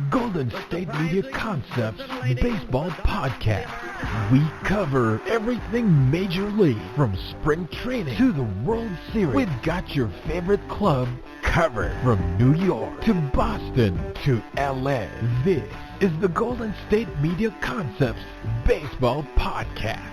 Golden State Media Concepts Baseball Podcast. We cover everything Major League, from spring training to the World Series. We've got your favorite club covered, from New York to Boston to LA. This is the Golden State Media Concepts Baseball Podcast.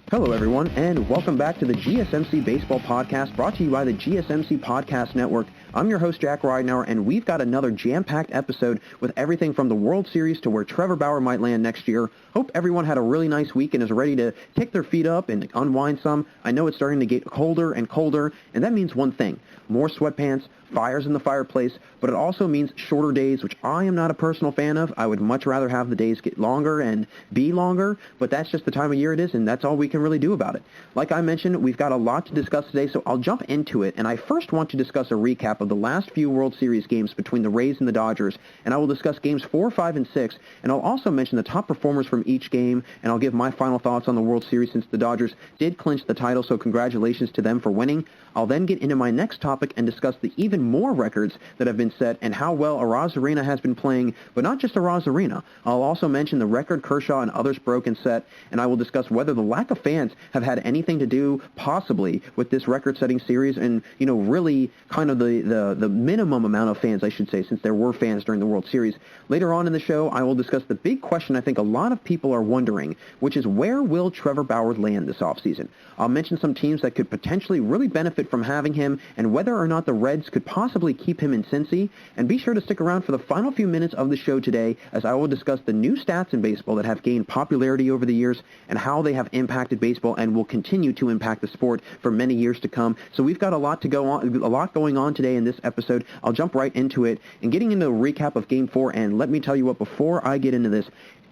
Hello, everyone, and welcome back to the GSMC Baseball Podcast, brought to you by the GSMC Podcast Network. I'm your host, Jack Ridenauer, and we've got another jam-packed episode with everything from the World Series to where Trevor Bauer might land next year. Hope everyone had a really nice week and is ready to kick their feet up and unwind some. I know it's starting to get colder and colder, and that means one thing: more sweatpants, fires in the fireplace, but it also means shorter days, which I am not a personal fan of. I would much rather have the days get longer and be longer, but that's just the time of year it is, and that's all we can really do about it. Like I mentioned, we've got a lot to discuss today, so I'll jump into it, and I first want to discuss a recap of the last few World Series games between the Rays and the Dodgers, and I will discuss games 4, 5, and 6, and I'll also mention the top performers from each game, and I'll give my final thoughts on the World Series since the Dodgers did clinch the title, so congratulations to them for winning. I'll then get into my next topic and discuss the even more records that have been set and how well Arozarena has been playing, but not just Arozarena. I'll also mention the record Kershaw and others broke and set, and I will discuss whether the lack of fans have had anything to do, possibly, with this record-setting series, and, you know, really kind of the minimum amount of fans, I should say, since there were fans during the World Series. Later on in the show, I will discuss the big question I think a lot of people are wondering, which is, where will Trevor Bauer land this offseason? I'll mention some teams that could potentially really benefit from having him, and whether or not the Reds could possibly keep him in Cincy. And be sure to stick around for the final few minutes of the show today, as I will discuss the new stats in baseball that have gained popularity over the years and how they have impacted baseball and will continue to impact the sport for many years to come. So we've got a lot going on today in this episode. I'll jump right into it and getting into a recap of Game 4. And let me tell you what, before I get into this,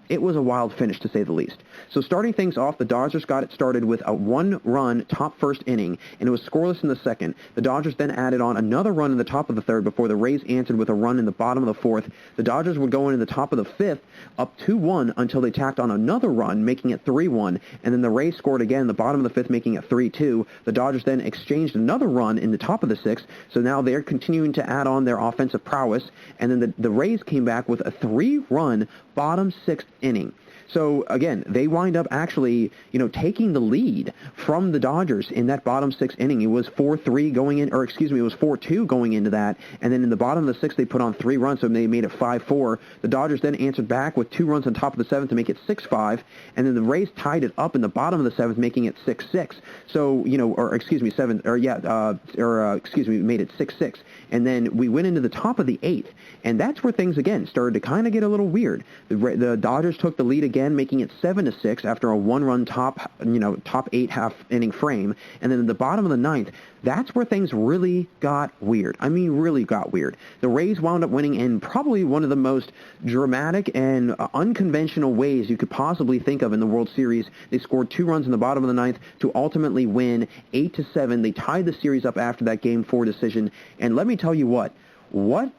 it was a wild finish, to say the least. So starting things off, the Dodgers got it started with a one-run top first inning, and it was scoreless in the second. The Dodgers then added on another run in the top of the third before the Rays answered with a run in the bottom of the fourth. The Dodgers would go in the top of the fifth, up 2-1, until they tacked on another run, making it 3-1, and then the Rays scored again in the bottom of the fifth, making it 3-2. The Dodgers then exchanged another run in the top of the sixth, so now they're continuing to add on their offensive prowess, and then the Rays came back with a 3-run bottom sixth inning. So, again, they wind up actually, taking the lead from the Dodgers in that bottom sixth inning. It was 4-3 going in, or excuse me, it was 4-2 going into that. And then in the bottom of the sixth, they put on 3 runs, so they made it 5-4. The Dodgers then answered back with 2 runs on top of the seventh to make it 6-5. And then the Rays tied it up in the bottom of the seventh, making it 6-6. So, made it 6-6. And then we went into the top of the eighth. And that's where things, again, started to kind of get a little weird. The Dodgers took the lead again, making it 7-6 after a one-run top 8 half-inning frame. And then at the bottom of the ninth, that's where things really got weird. I mean, really got weird. The Rays wound up winning in probably one of the most dramatic and unconventional ways you could possibly think of in the World Series. They scored 2 runs in the bottom of the ninth to ultimately win 8-7. They tied the series up after that Game 4 decision. And let me tell you what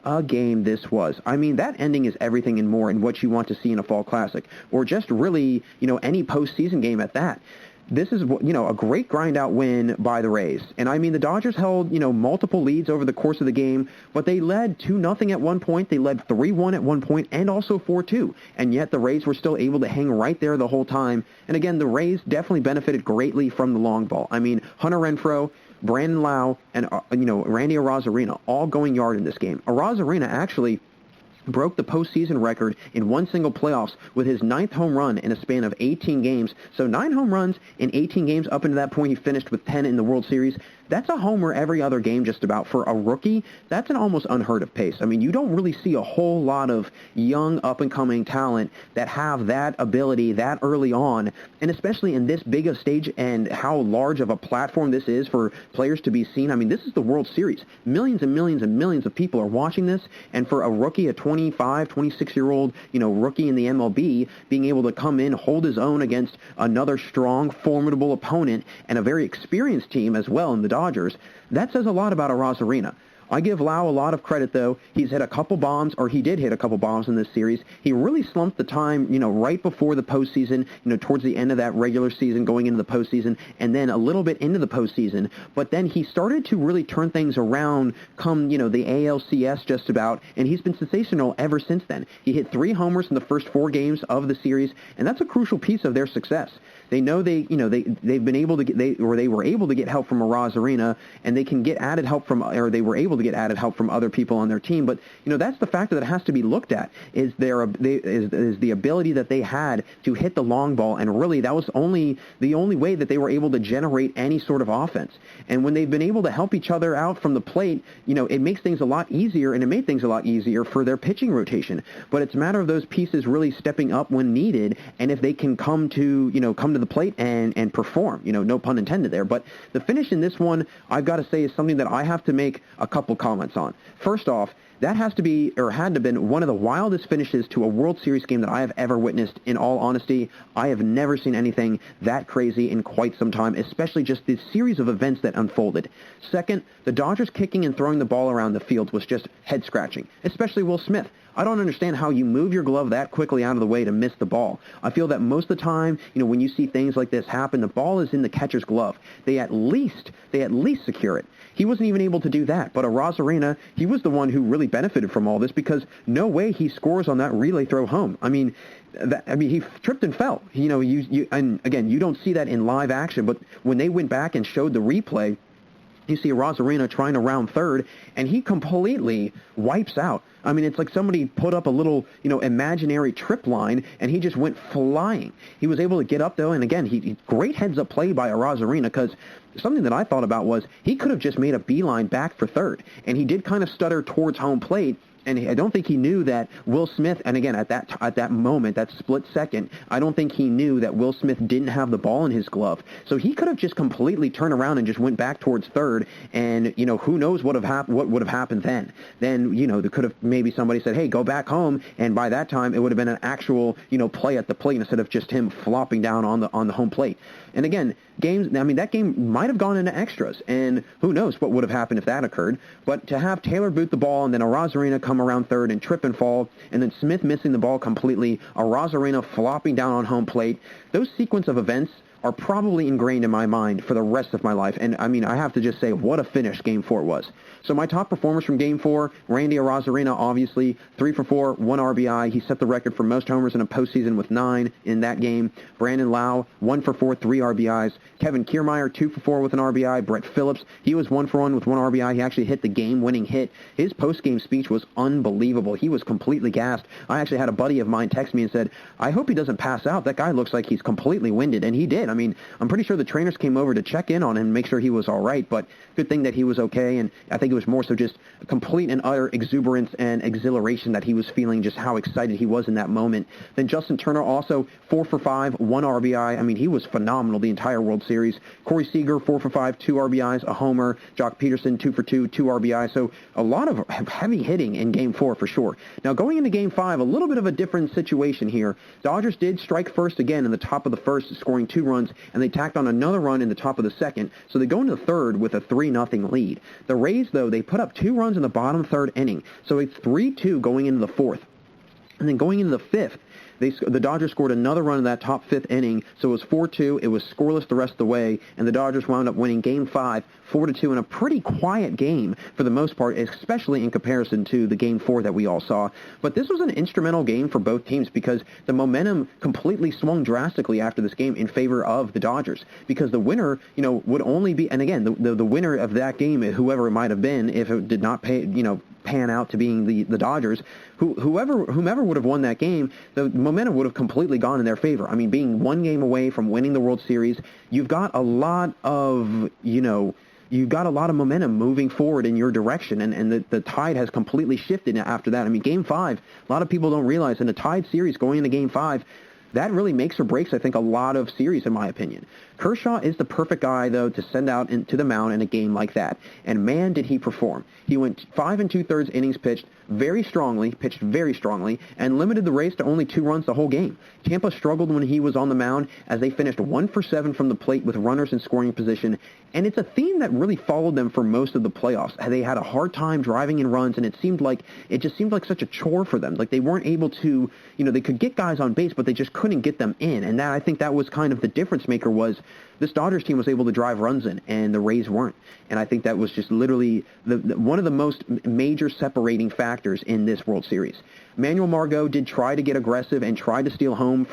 a game this was. I mean, that ending is everything and more in what you want to see in a fall classic, or just really, any postseason game at that. This is, a great grind-out win by the Rays. And, I mean, the Dodgers held, multiple leads over the course of the game, but they led 2-0 at one point. They led 3-1 at one point, and also 4-2. And yet the Rays were still able to hang right there the whole time. And, again, the Rays definitely benefited greatly from the long ball. I mean, Hunter Renfroe, Brandon Lau, and, Randy Arozarena all going yard in this game. Arozarena actually broke the postseason record in one single playoffs with his 9th home run in a span of 18 games. So 9 home runs in 18 games. Up until that point, he finished with 10 in the World Series. That's a homer every other game just about. For a rookie, that's an almost unheard of pace. I mean, you don't really see a whole lot of young, up-and-coming talent that have that ability that early on, and especially in this big a stage and how large of a platform this is for players to be seen. I mean, this is the World Series. Millions and millions and millions of people are watching this, and for a rookie, a 25, 26-year-old, rookie in the MLB, being able to come in, hold his own against another strong, formidable opponent and a very experienced team as well in the Dodgers, that says a lot about Arozarena. I give Lau a lot of credit, though. He's hit a couple bombs, or he did hit a couple bombs in this series. He really slumped the time, right before the postseason, towards the end of that regular season, going into the postseason, and then a little bit into the postseason. But then he started to really turn things around come, the ALCS just about, and he's been sensational ever since then. He hit 3 homers in the first 4 games of the series, and that's a crucial piece of their success. They know they've been able to they were able to get help from Arozarena, and they can get added help from, or they were able to get added help from other people on their team. But that's the factor that has to be looked at is the ability that they had to hit the long ball, and really that was the only way that they were able to generate any sort of offense. And when they've been able to help each other out from the plate, it makes things a lot easier, and it made things a lot easier for their pitching rotation. But it's a matter of those pieces really stepping up when needed, and if they can come to the plate and perform, no pun intended there. But the finish in this one, I've got to say, is something that I have to make a couple comments on. First off, that has to be, or had to have been, one of the wildest finishes to a World Series game that I have ever witnessed. In all honesty, I have never seen anything that crazy in quite some time, especially just the series of events that unfolded. Second, the Dodgers kicking and throwing the ball around the field was just head-scratching, especially Will Smith. I don't understand how you move your glove that quickly out of the way to miss the ball. I feel that most of the time, when you see things like this happen, the ball is in the catcher's glove. They at least secure it. He wasn't even able to do that. But Arozarena, he was the one who really benefited from all this, because no way he scores on that relay throw home. I mean, he tripped and fell. And again, you don't see that in live action, but when they went back and showed the replay, you see Arozarena trying to round third, and he completely wipes out. I mean, it's like somebody put up a little, imaginary trip line, and he just went flying. He was able to get up, though, and again, he great heads-up play by Arozarena, because something that I thought about was he could have just made a beeline back for third, and he did kind of stutter towards home plate. And I don't think he knew that Will Smith, and again, at that moment, that split second, I don't think he knew that Will Smith didn't have the ball in his glove. So he could have just completely turned around and just went back towards third, and, who knows what would have happened then. Then, there could have maybe somebody said, hey, go back home, and by that time, it would have been an actual, play at the plate instead of just him flopping down on the home plate. And again, that game might have gone into extras, and who knows what would have happened if that occurred. But to have Taylor boot the ball and then Arozarena come around third and trip and fall, and then Smith missing the ball completely, Arozarena flopping down on home plate, those sequence of events are probably ingrained in my mind for the rest of my life. And, I have to just say, what a finish Game 4 was. So my top performers from Game 4, Randy Arozarena, obviously, 3 for 4, 1 RBI. He set the record for most homers in a postseason with 9 in that game. Brandon Lau, 1 for 4, 3 RBIs. Kevin Kiermaier, 2 for 4 with an RBI. Brett Phillips, he was 1 for 1 with 1 RBI. He actually hit the game-winning hit. His post-game speech was unbelievable. He was completely gassed. I actually had a buddy of mine text me and said, I hope he doesn't pass out. That guy looks like he's completely winded, and he did. I'm pretty sure the trainers came over to check in on him and make sure he was all right, but good thing that he was okay, and I think it was more so just complete and utter exuberance and exhilaration that he was feeling, just how excited he was in that moment. Then Justin Turner also 4 for 5, 1 RBI. He was phenomenal the entire World Series. Corey Seager, 4 for 5, 2 RBIs, a homer. Jock Peterson, 2 for 2, 2 RBIs. So a lot of heavy hitting in Game 4 for sure. Now going into Game 5, a little bit of a different situation here. Dodgers did strike first again in the top of the first, scoring 2 runs, and they tacked on another run in the top of the second, so they go into the third with a 3-0 lead. The Rays, though, they put up 2 runs in the bottom third inning, so it's 3-2 going into the fourth. And then going into the fifth, the Dodgers scored another run in that top fifth inning, so it was 4-2. It was scoreless the rest of the way, and the Dodgers wound up winning Game 5 4-2 in a pretty quiet game for the most part, especially in comparison to the Game 4 that we all saw. But this was an instrumental game for both teams because the momentum completely swung drastically after this game in favor of the Dodgers, because the winner, would only be, and again, the winner of that game, whoever it might have been, if it did not pan out to being the Dodgers, whomever would have won that game, the momentum would have completely gone in their favor. Being one game away from winning the World Series, you've got a lot of, you got a lot of momentum moving forward in your direction, and the tide has completely shifted after that. I mean, Game 5, a lot of people don't realize in a tied series going into Game 5, that really makes or breaks, I think, a lot of series, in my opinion. Kershaw is the perfect guy, though, to send out into the mound in a game like that. And, man, did he perform. He went 5 2/3 innings pitched very strongly, and limited the Rays to only 2 runs the whole game. Tampa struggled when he was on the mound as they finished 1 for 7 from the plate with runners in scoring position. And it's a theme that really followed them for most of the playoffs. They had a hard time driving in runs, and it just seemed like such a chore for them. Like they weren't able to, they could get guys on base, but they just couldn't get them in. And I think that was kind of the difference maker was this Dodgers team was able to drive runs in, and the Rays weren't. And I think that was just literally one of the most major separating factors in this World Series. Manuel Margot did try to get aggressive and tried to steal home,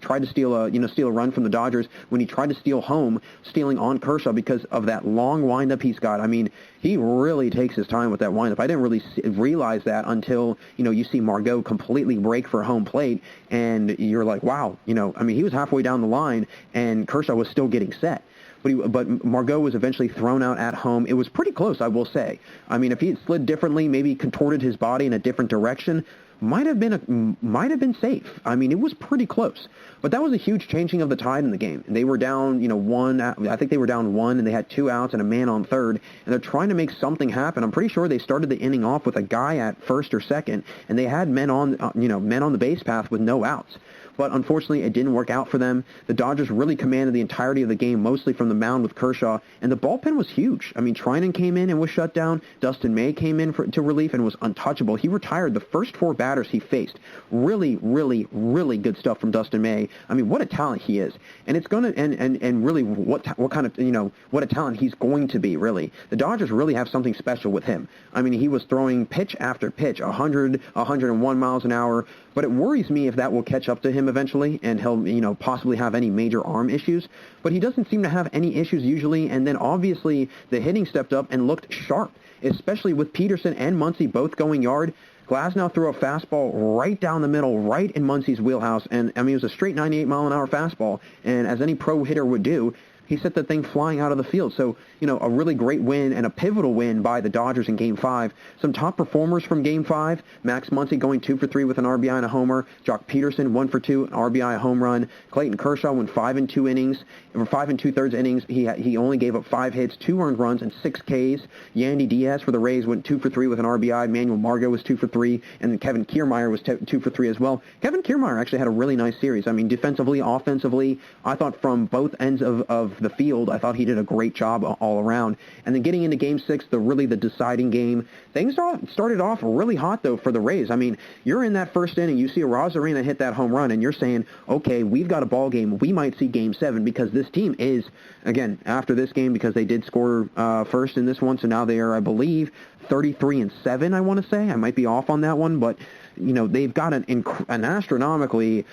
tried to steal a run from the Dodgers when he tried to steal home, stealing on Kershaw because of that long windup he's got. I mean, he really takes his time with that windup. I didn't really realize that until, you see Margot completely break for home plate, and you're like, wow, he was halfway down the line, and Kershaw was still getting set. But Margot was eventually thrown out at home. It was pretty close, I will say. I mean, if he had slid differently, maybe contorted his body in a different direction, might have been safe. I mean, it was pretty close. But that was a huge changing of the tide in the game. They were down, 1. I think they were down 1, and they had 2 outs and a man on third, and they're trying to make something happen. I'm pretty sure they started the inning off with a guy at first or second, and they had men on the base path with no outs. But unfortunately, it didn't work out for them. The Dodgers really commanded the entirety of the game, mostly from the mound with Kershaw, and the bullpen was huge. I mean, Trinan came in and was shut down. Dustin May came in to relief and was untouchable. He retired the first 4 batters he faced. Really, really, really good stuff from Dustin May. I mean, what a talent he is, and it's going to and really what kind of what a talent he's going to be. Really, the Dodgers really have something special with him. I mean, he was throwing pitch after pitch, 100, 101 miles an hour. But it worries me if that will catch up to him eventually, and he'll possibly have any major arm issues. But he doesn't seem to have any issues usually, and then obviously the hitting stepped up and looked sharp, especially with Peterson and Muncy both going yard. Glasnow threw a fastball right down the middle, right in Muncy's wheelhouse, and it was a straight 98-mile-an-hour fastball, and as any pro hitter would do, he sent the thing flying out of the field. So, a really great win and a pivotal win by the Dodgers in Game 5. Some top performers from Game 5. Max Muncy going 2 for 3 with an RBI and a homer. Jock Peterson 1 for 2, an RBI, a home run. Clayton Kershaw went 5 2 innings. For 5 2/3 innings, he only gave up 5 hits, 2 earned runs, and 6 Ks. Yandy Diaz for the Rays went 2 for 3 with an RBI. Manuel Margot was 2 for 3, and then Kevin Kiermaier was 2 for 3 as well. Kevin Kiermaier actually had a really nice series. I mean, defensively, offensively, I thought from both ends of the field, I thought he did a great job all around. And then getting into Game 6, the deciding game, things started off really hot, though, for the Rays. I mean, you're in that first inning, you see Arozarena hit that home run, and you're saying, okay, we've got a ball game. We might see Game 7 because this team is, again, after this game, because they did score first in this one, so now they are, I believe, 33-7, I want to say. I might be off on that one, but, they've got an astronomically,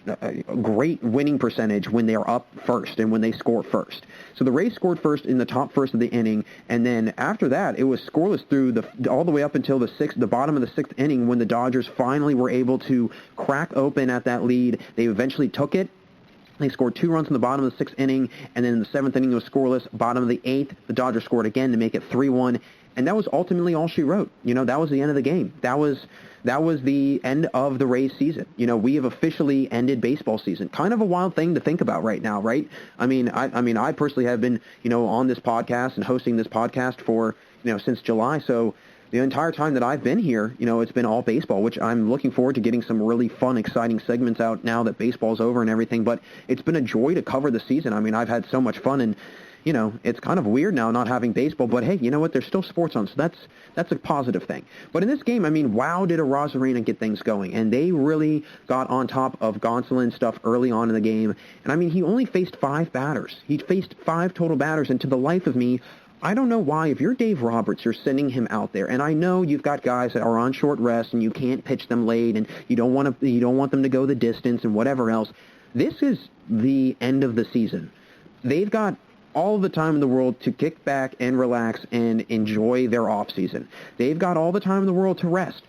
a great winning percentage when they are up first and when they score first. So the Rays scored first in the top first of the inning, and then after that, it was scoreless through all the way up until the bottom of the 6th inning when the Dodgers finally were able to crack open at that lead. They eventually took it. They scored 2 runs in the bottom of the 6th inning, and then in the 7th inning it was scoreless. Bottom of the 8th, the Dodgers scored again to make it 3-1, and that was ultimately all she wrote. That was the end of the game. That was the end of the Rays season. We have officially ended baseball season. Kind of a wild thing to think about right now, right? I mean, I personally have been, on this podcast and hosting this podcast for, since July. So the entire time that I've been here, it's been all baseball, which I'm looking forward to getting some really fun, exciting segments out now that baseball's over and everything. But it's been a joy to cover the season. I mean, I've had so much fun, and it's kind of weird now not having baseball, but hey, you know what? There's still sports on, so that's a positive thing. But in this game, I mean, wow, did Arozarena get things going, and they really got on top of Gonsolin stuff early on in the game. And I mean, he only faced 5 batters. He faced 5 total batters, and to the life of me, I don't know why, if you're Dave Roberts, you're sending him out there. And I know you've got guys that are on short rest, and you can't pitch them late, and you don't want them to go the distance and whatever else. This is the end of the season. They've got all the time in the world to kick back and relax and enjoy their off season. They've got all the time in the world to rest.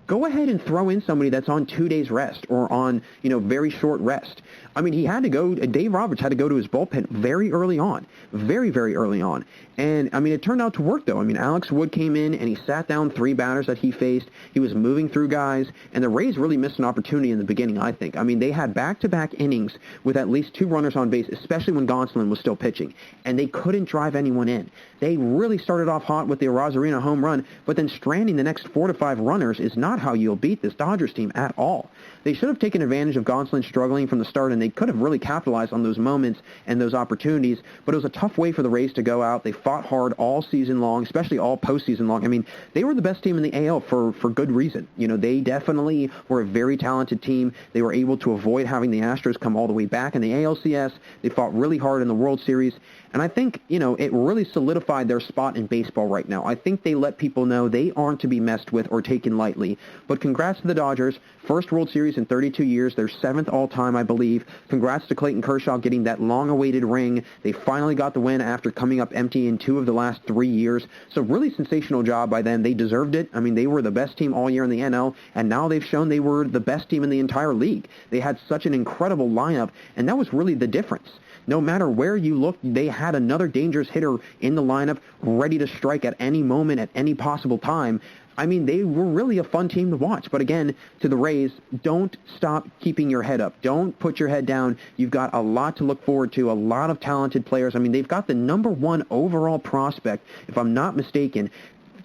Go ahead and throw in somebody that's on 2 days rest or on, very short rest. I mean, he had to go, Dave Roberts had to go to his bullpen very early on, very, very early on. And, I mean, it turned out to work, though. I mean, Alex Wood came in, and he sat down 3 batters that he faced. He was moving through guys, and the Rays really missed an opportunity in the beginning, I think. I mean, they had back-to-back innings with at least 2 runners on base, especially when Gonsolin was still pitching, and they couldn't drive anyone in. They really started off hot with the Arozarena home run, but then stranding the next 4 to 5 runners is not how you'll beat this Dodgers team at all. They should have taken advantage of Gonsolin struggling from the start, and they could have really capitalized on those moments and those opportunities, but it was a tough way for the Rays to go out. They fought hard all season long, especially all postseason long. I mean, they were the best team in the AL for good reason. You know, they definitely were a very talented team. They were able to avoid having the Astros come all the way back in the ALCS. They fought really hard in the World Series, and I think, you know, it really solidified their spot in baseball right now. I think they let people know they aren't to be messed with or taken lightly. But congrats to the Dodgers. First World Series in 32 years. Their 7th all-time, I believe. Congrats to Clayton Kershaw getting that long-awaited ring. They finally got the win after coming up empty in 2 of the last 3 years. So really sensational job by them. They deserved it. I mean, they were the best team all year in the NL, and now they've shown they were the best team in the entire league. They had such an incredible lineup, and that was really the difference. No matter where you looked, they had another dangerous hitter in the lineup ready to strike at any moment, at any possible time. I mean, they were really a fun team to watch. But again, to the Rays, don't stop keeping your head up. Don't put your head down. You've got a lot to look forward to, a lot of talented players. I mean, they've got the number 1 overall prospect, if I'm not mistaken,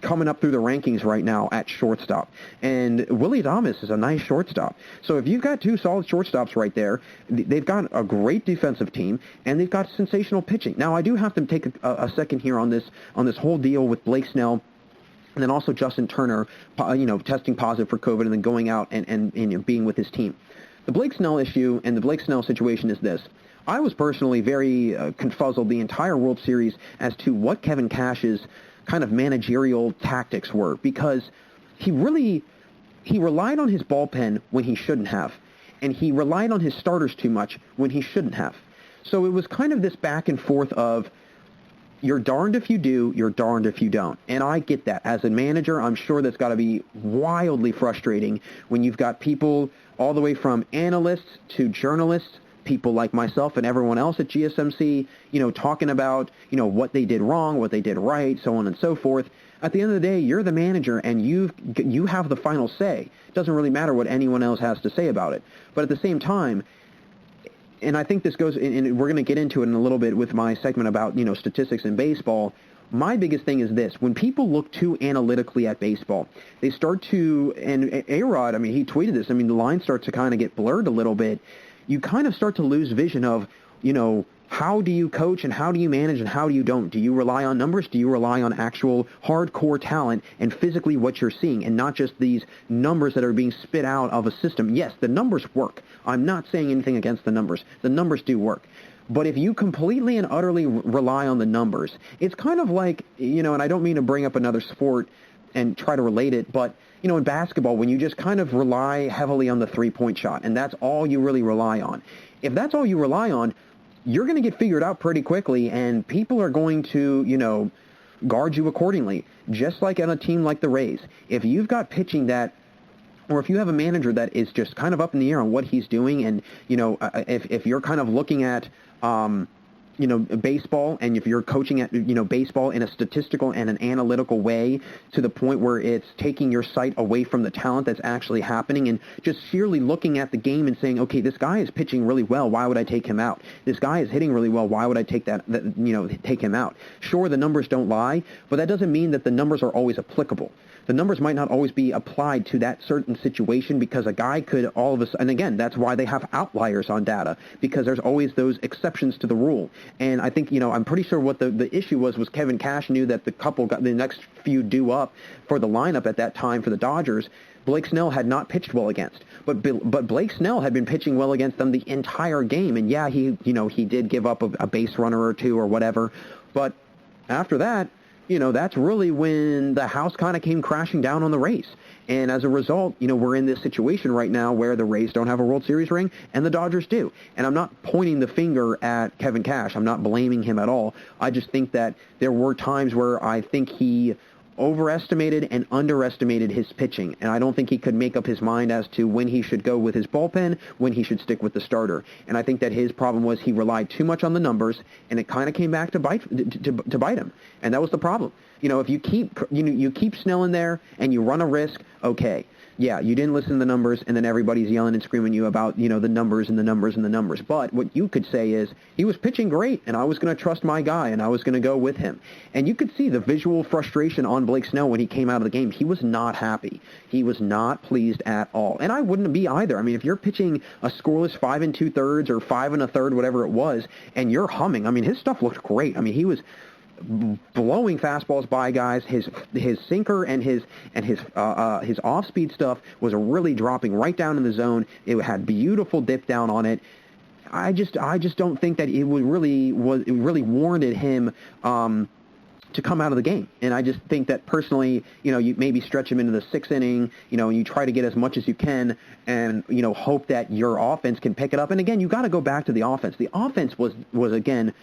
coming up through the rankings right now at shortstop. And Willie Adames is a nice shortstop. So if you've got 2 solid shortstops right there, they've got a great defensive team, and they've got sensational pitching. Now, I do have to take a second here on this whole deal with Blake Snell, and then also Justin Turner, you know, testing positive for COVID and then going out and you know, being with his team. The Blake Snell issue and the Blake Snell situation is this. I was personally very confuzzled the entire World Series as to what Kevin Cash's kind of managerial tactics were, because he relied on his bullpen when he shouldn't have, and he relied on his starters too much when he shouldn't have. So it was kind of this back and forth of, you're darned if you do, you're darned if you don't. And I get that. As a manager, I'm sure that's got to be wildly frustrating when you've got people all the way from analysts to journalists, people like myself and everyone else at GSMC, you know, talking about, you know, what they did wrong, what they did right, so on and so forth. At the end of the day, you're the manager, and you have the final say. It doesn't really matter what anyone else has to say about it. But at the same time, and I think this goes, and we're going to get into it in a little bit with my segment about, you know, statistics in baseball. My biggest thing is this. When people look too analytically at baseball, they start to, and A-Rod, I mean, he tweeted this, I mean, the line starts to kind of get blurred a little bit. You kind of start to lose vision of, you know, how do you coach and how do you manage and how do you don't? Do you rely on numbers? Do you rely on actual hardcore talent and physically what you're seeing, and not just these numbers that are being spit out of a system? Yes, the numbers work. I'm not saying anything against the numbers. The numbers do work. But if you completely and utterly rely on the numbers, it's kind of like, you know, and I don't mean to bring up another sport and try to relate it, but, you know, in basketball, when you just kind of rely heavily on the three-point shot, and that's all you really rely on. If that's all you rely on, you're going to get figured out pretty quickly, and people are going to, you know, guard you accordingly, just like on a team like the Rays. If you've got pitching that, or if you have a manager that is just kind of up in the air on what he's doing, and, you know, if you're kind of looking at, you know, baseball, and if you're coaching at, you know, baseball in a statistical and an analytical way to the point where it's taking your sight away from the talent that's actually happening and just sheerly looking at the game and saying, okay, this guy is pitching really well, why would I take him out? This guy is hitting really well, why would I take take him out? Sure, the numbers don't lie, but that doesn't mean that the numbers are always applicable. The numbers might not always be applied to that certain situation, because a guy could all of a sudden, and again, that's why they have outliers on data, because there's always those exceptions to the rule. And I think, you know, I'm pretty sure what the issue was Kevin Cash knew that the couple got the next few due up for the lineup at that time for the Dodgers, Blake Snell had not pitched well against. But Blake Snell had been pitching well against them the entire game. And yeah, he did give up a base runner or two or whatever. But after that, you know, that's really when the house kind of came crashing down on the Rays. And as a result, you know, we're in this situation right now where the Rays don't have a World Series ring and the Dodgers do. And I'm not pointing the finger at Kevin Cash. I'm not blaming him at all. I just think that there were times where I think he overestimated and underestimated his pitching, and I don't think he could make up his mind as to when he should go with his bullpen, when he should stick with the starter. And I think that his problem was he relied too much on the numbers, and it kind of came back to bite him. And that was the problem. If you keep Snell in there and you run a risk, okay. Yeah, you didn't listen to the numbers, and then everybody's yelling and screaming at you about, the numbers and the numbers and the numbers. But what you could say is, he was pitching great, and I was going to trust my guy, and I was going to go with him. And you could see the visual frustration on Blake Snell when he came out of the game. He was not happy. He was not pleased at all. And I wouldn't be either. I mean, if you're pitching a scoreless 5 2/3 or 5 1/3, whatever it was, and you're humming, I mean, his stuff looked great. I mean, he was blowing fastballs by guys. His sinker and his off-speed stuff was really dropping right down in the zone. It had beautiful dip down on it. I just don't think that it really warranted him to come out of the game. And I just think that personally, you maybe stretch him into the 6th inning, and you try to get as much as you can, and hope that your offense can pick it up. And again, you got to go back to the offense. The offense was again,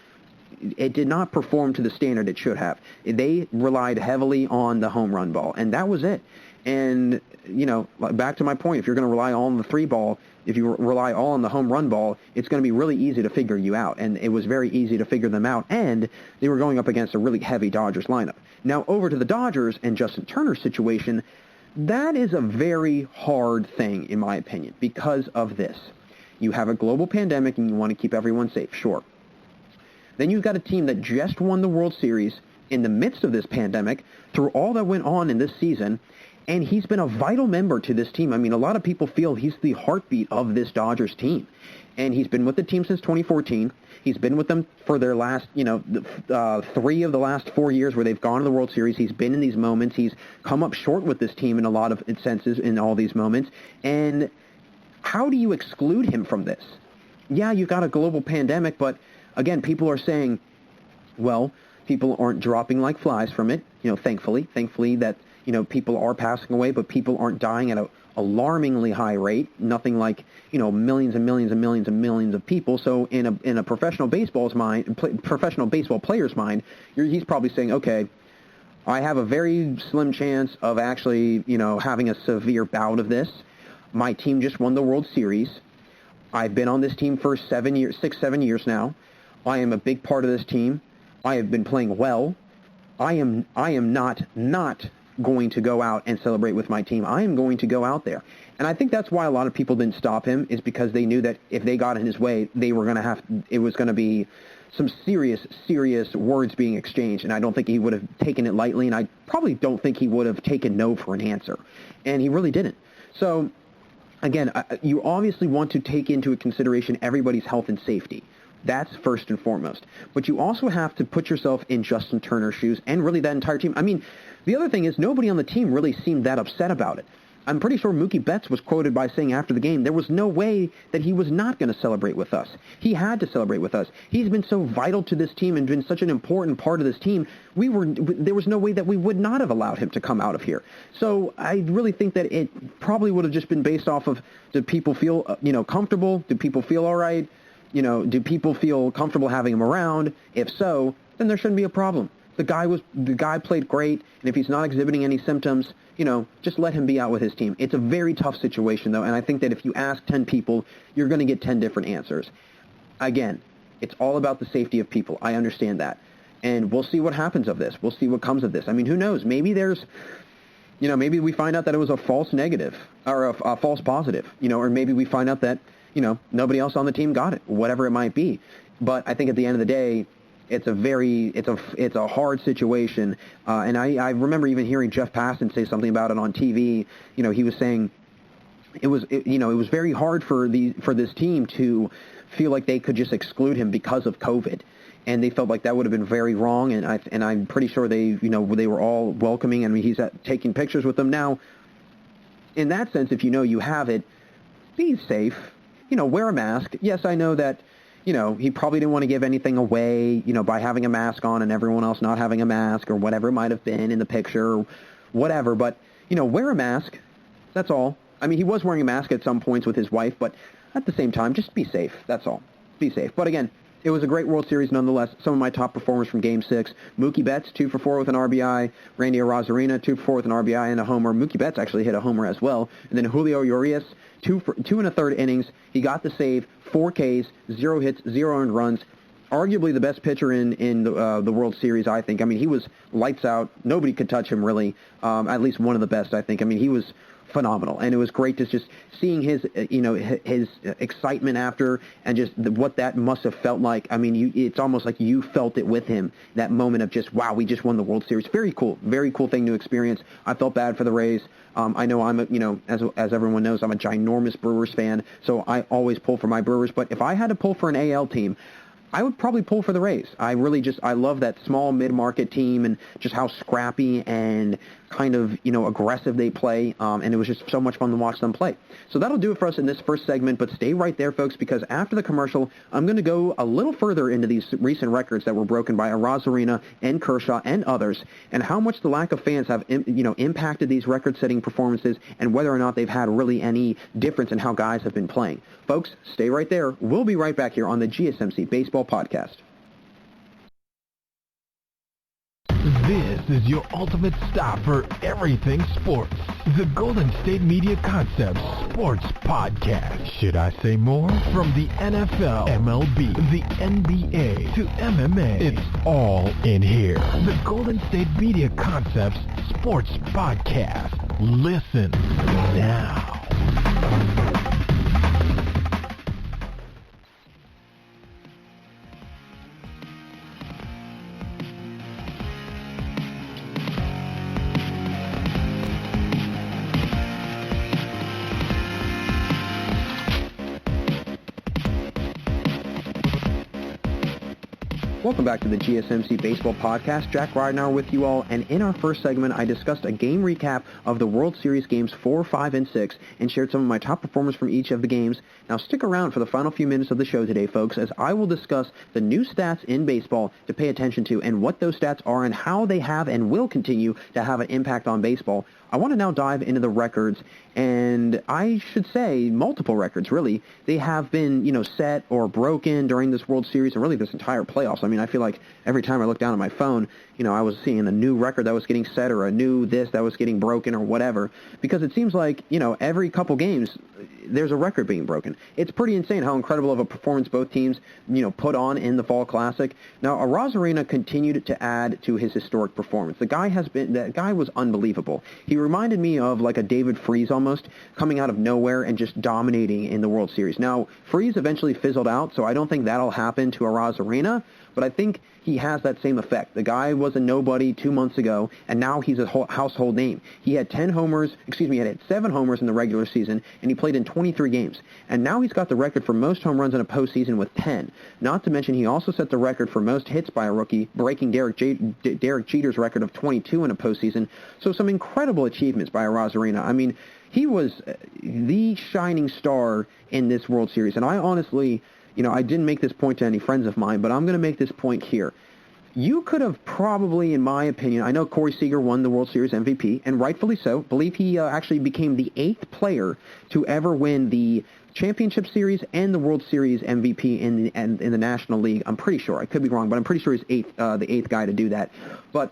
it did not perform to the standard it should have. They relied heavily on the home run ball, and that was it. And, back to my point, if you're going to rely all on the 3 ball, if you rely all on the home run ball, it's going to be really easy to figure you out. And it was very easy to figure them out, and they were going up against a really heavy Dodgers lineup. Now, over to the Dodgers and Justin Turner's situation, that is a very hard thing, in my opinion, because of this. You have a global pandemic, and you want to keep everyone safe, sure. Then you've got a team that just won the World Series in the midst of this pandemic, through all that went on in this season, and he's been a vital member to this team. I mean, a lot of people feel he's the heartbeat of this Dodgers team, and he's been with the team since 2014. He's been with them for their last, 3 of the last 4 years where they've gone to the World Series. He's been in these moments. He's come up short with this team in a lot of senses in all these moments, and how do you exclude him from this? Yeah, you've got a global pandemic, but again, people are saying, well, people aren't dropping like flies from it, thankfully that, people are passing away, but people aren't dying at an alarmingly high rate, nothing like, millions and millions and millions and millions of people. So in a professional baseball player's mind, he's probably saying, okay, I have a very slim chance of actually, having a severe bout of this. My team just won the World Series. I've been on this team for 7 years now. I am a big part of this team. I have been playing well. I am not going to go out and celebrate with my team. I am going to go out there. And I think that's why a lot of people didn't stop him, is because they knew that if they got in his way, it was going to be some serious words being exchanged. And I don't think he would have taken it lightly, and I probably don't think he would have taken no for an answer. And he really didn't. So, again, you obviously want to take into consideration everybody's health and safety. That's first and foremost. But you also have to put yourself in Justin Turner's shoes, and really that entire team. I mean, the other thing is nobody on the team really seemed that upset about it. I'm pretty sure Mookie Betts was quoted by saying after the game, there was no way that he was not going to celebrate with us. He had to celebrate with us. He's been so vital to this team and been such an important part of this team. There was no way that we would not have allowed him to come out of here. So I really think that it probably would have just been based off of, do people feel comfortable? Do people feel all right? Do people feel comfortable having him around? If so, then there shouldn't be a problem. The guy played great, and if he's not exhibiting any symptoms, just let him be out with his team. It's a very tough situation, though, and I think that if you ask 10 people, you're going to get 10 different answers. Again, it's all about the safety of people. I understand that. And we'll see what happens of this. We'll see what comes of this. I mean, who knows? Maybe maybe we find out that it was a false negative or a false positive, or maybe we find out that, nobody else on the team got it, whatever it might be. But I think at the end of the day, it's a hard situation. And I remember even hearing Jeff Passan say something about it on TV. He was saying it was very hard for this team to feel like they could just exclude him because of COVID. And they felt like that would have been very wrong. And I'm pretty sure they were all welcoming. I mean, he's taking pictures with them now. In that sense, if you have it, be safe. Wear a mask. Yes, I know that, he probably didn't want to give anything away, by having a mask on and everyone else not having a mask or whatever it might have been in the picture or whatever. But, wear a mask. That's all. I mean, he was wearing a mask at some points with his wife, but at the same time, just be safe. That's all. Be safe. But again, it was a great World Series nonetheless. Some of my top performers from Game 6. Mookie Betts, 2 for 4 with an RBI. Randy Arozarena, 2 for 4 with an RBI and a homer. Mookie Betts actually hit a homer as well. And then Julio Urias, 2 and a third innings. He got the save, 4 Ks, 0 hits, 0 earned runs. Arguably the best pitcher in the World Series, I think. I mean, he was lights out. Nobody could touch him, really. At least one of the best, I think. I mean, he was phenomenal, and it was great to just seeing his excitement after, and just what that must have felt like. I mean, it's almost like you felt it with him, that moment of just, wow, we just won the World Series. Very cool thing to experience. I felt bad for the Rays. I know as everyone knows, I'm a ginormous Brewers fan, so I always pull for my Brewers, but if I had to pull for an AL team, I would probably pull for the Rays. I love that small mid-market team and just how scrappy and kind of, aggressive they play, and it was just so much fun to watch them play. So that'll do it for us in this first segment, but stay right there, folks, because after the commercial, I'm going to go a little further into these recent records that were broken by Arozarena and Kershaw and others, and how much the lack of fans have, impacted these record-setting performances, and whether or not they've had really any difference in how guys have been playing. Folks, stay right there. We'll be right back here on the GSMC Baseball Podcast. This is your ultimate stop for everything sports. The Golden State Media Concepts Sports Podcast. Should I say more? From the NFL, MLB, the NBA, to MMA, it's all in here. The Golden State Media Concepts Sports Podcast. Listen now. Welcome back to the GSMC Baseball Podcast. Jack Ridenour with you all, and in our first segment, I discussed a game recap of the World Series games 4, 5, and 6, and shared some of my top performers from each of the games. Now stick around for the final few minutes of the show today, folks, as I will discuss the new stats in baseball to pay attention to, and what those stats are, and how they have and will continue to have an impact on baseball. I want to now dive into the records, and I should say multiple records, really. They have been, set or broken during this World Series and really this entire playoffs. I mean, I feel like every time I look down at my phone, I was seeing a new record that was getting set or a new this that was getting broken or whatever, because it seems like, every couple games there's a record being broken. It's pretty insane how incredible of a performance both teams, put on in the Fall Classic. Now, Arozarena continued to add to his historic performance. That guy was unbelievable. He reminded me of like a David Freese almost, coming out of nowhere and just dominating in the World Series. Now, Freese eventually fizzled out, so I don't think that'll happen to Arozarena, but I think he has that same effect. The guy was a nobody 2 months ago, and now he's a household name. He had 7 homers in the regular season, and he played in 23 games. And now he's got the record for most home runs in a postseason with 10. Not to mention, he also set the record for most hits by a rookie, breaking Derek Jeter's record of 22 in a postseason. So some incredible achievements by Arozarena. I mean, he was the shining star in this World Series, and I honestly... I didn't make this point to any friends of mine, but I'm going to make this point here. You could have probably, in my opinion, I know Corey Seager won the World Series MVP, and rightfully so. I believe he actually became the 8th player to ever win the Championship Series and the World Series MVP in the National League. I'm pretty sure. I could be wrong, but I'm pretty sure he's the 8th guy to do that. But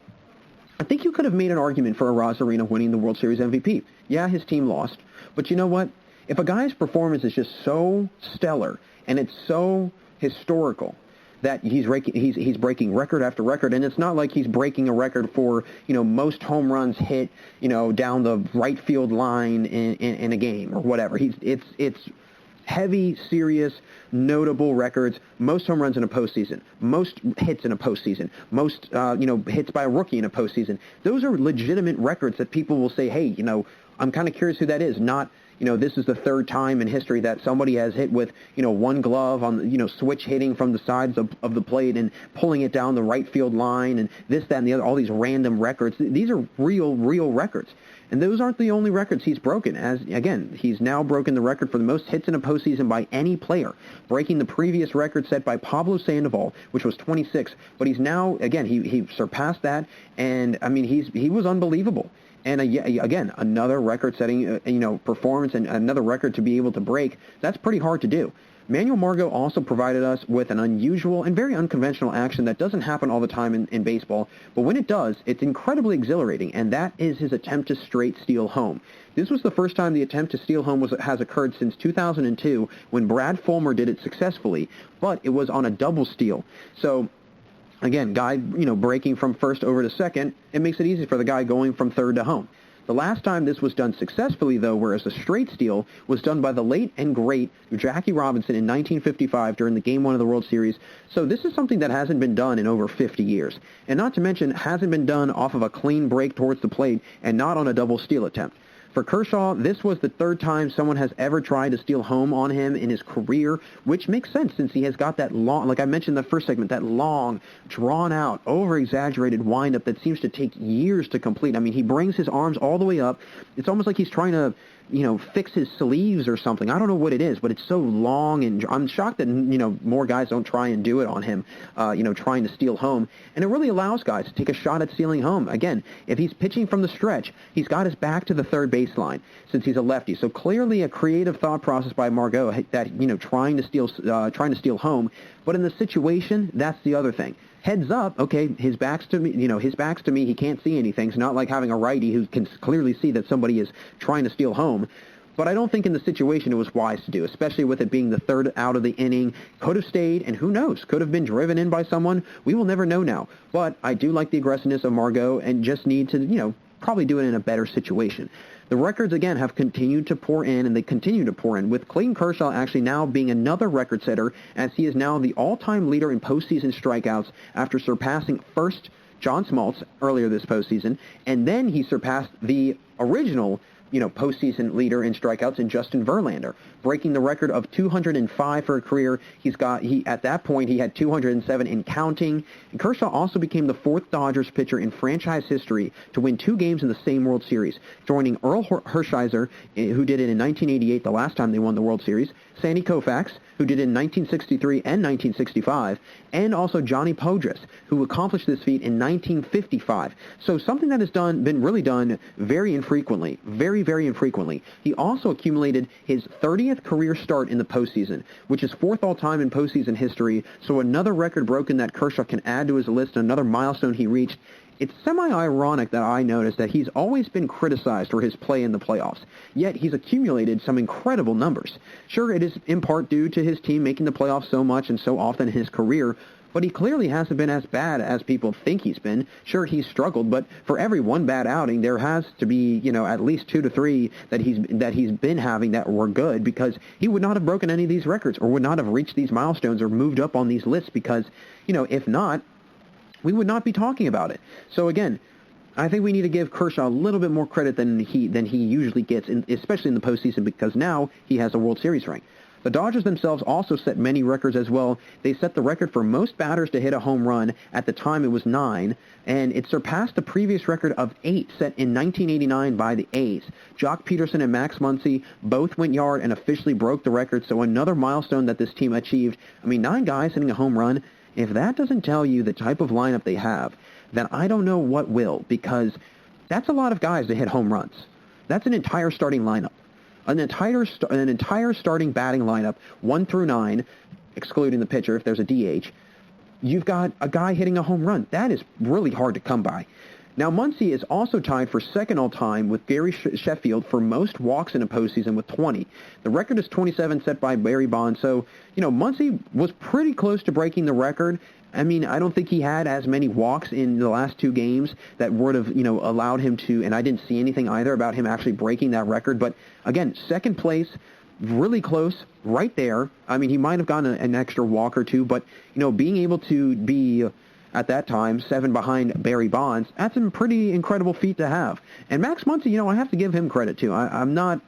I think you could have made an argument for Arozarena winning the World Series MVP. Yeah, his team lost, but you know what? If a guy's performance is just so stellar and it's so historical that he's breaking record after record, and it's not like he's breaking a record for most home runs hit down the right field line in a game or whatever. It's heavy, serious, notable records. Most home runs in a postseason, most hits in a postseason, most hits by a rookie in a postseason. Those are legitimate records that people will say, hey, I'm kind of curious who that is. Not this is the 3rd time in history that somebody has hit with, one glove on, switch hitting from the sides of the plate and pulling it down the right field line and this, that, and the other, all these random records. These are real records. And those aren't the only records he's broken. As, again, he's now broken the record for the most hits in a postseason by any player, breaking the previous record set by Pablo Sandoval, which was 26. But he's now, again, he surpassed that, and, I mean, he was unbelievable. And again, another record-setting, performance and another record to be able to break. That's pretty hard to do. Manuel Margot also provided us with an unusual and very unconventional action that doesn't happen all the time in baseball, but when it does, it's incredibly exhilarating, and that is his attempt to straight steal home. This was the first time the attempt to steal home has occurred since 2002 when Brad Fulmer did it successfully, but it was on a double steal. So again, guy, breaking from first over to second, it makes it easy for the guy going from third to home. The last time this was done successfully, though, whereas a straight steal, was done by the late and great Jackie Robinson in 1955 during the Game 1 of the World Series. So this is something that hasn't been done in over 50 years. And not to mention, hasn't been done off of a clean break towards the plate and not on a double steal attempt. For Kershaw, this was the third time someone has ever tried to steal home on him in his career, which makes sense since he has got that long, like I mentioned in the first segment, that long, drawn-out, over-exaggerated windup that seems to take years to complete. I mean, he brings his arms all the way up. It's almost like he's trying to fix his sleeves or something. I don't know what it is, but it's so long, and I'm shocked that, more guys don't try and do it on him, trying to steal home. And it really allows guys to take a shot at stealing home. Again, if he's pitching from the stretch, he's got his back to the third baseline since he's a lefty. So clearly a creative thought process by Margot that, trying to steal home. But in the situation, that's the other thing. Heads up, okay, his back's to me, he can't see anything. It's not like having a righty who can clearly see that somebody is trying to steal home. But I don't think in the situation it was wise to do, especially with it being the third out of the inning. Could have stayed, and who knows, could have been driven in by someone. We will never know now. But I do like the aggressiveness of Margot and just need to, probably do it in a better situation. The records, again, have continued to pour in, and they continue to pour in, with Clayton Kershaw actually now being another record setter, as he is now the all-time leader in postseason strikeouts after surpassing first John Smoltz earlier this postseason, and then he surpassed the original postseason leader in strikeouts in Justin Verlander, breaking the record of 205 for a career. At that point, he had 207 in counting. And Kershaw also became the fourth Dodgers pitcher in franchise history to win 2 games in the same World Series, joining Earl Hershiser, who did it in 1988, the last time they won the World Series, Sandy Koufax, who did it in 1963 and 1965, and also Johnny Podres, who accomplished this feat in 1955. So something that has been really done very infrequently, very, very infrequently. He also accumulated his 30th career start in the postseason, which is 4th all-time in postseason history, so another record broken that Kershaw can add to his list, another milestone he reached. It's semi-ironic that I noticed that he's always been criticized for his play in the playoffs, yet he's accumulated some incredible numbers. Sure, it is in part due to his team making the playoffs so much and so often in his career, but he clearly hasn't been as bad as people think he's been. Sure, he's struggled, but for every one bad outing, there has to be, at least 2 to 3 that he's been having that were good, because he would not have broken any of these records or would not have reached these milestones or moved up on these lists because, if not, we would not be talking about it. So again, I think we need to give Kershaw a little bit more credit than he usually gets, especially in the postseason, because now he has a World Series ring. The Dodgers themselves also set many records as well. They set the record for most batters to hit a home run. At the time, it was 9, and it surpassed the previous record of 8 set in 1989 by the A's. Jock Peterson and Max Muncy both went yard and officially broke the record, so another milestone that this team achieved. 9 guys hitting a home run. If that doesn't tell you the type of lineup they have, then I don't know what will, because that's a lot of guys to hit home runs. That's an entire starting lineup. An entire starting batting lineup, 1 through 9, excluding the pitcher if there's a DH. You've got a guy hitting a home run. That is really hard to come by. Now, Muncy is also tied for second all-time with Gary Sheffield for most walks in a postseason with 20. The record is 27 set by Barry Bonds. So, Muncy was pretty close to breaking the record. I don't think he had as many walks in the last 2 games that would have, allowed him to, and I didn't see anything either about him actually breaking that record. But, again, second place, really close, right there. He might have gotten an extra walk or 2, but, being able to be at that time 7 behind Barry Bonds, that's a pretty incredible feat to have. And Max Muncy, I have to give him credit too. I'm not,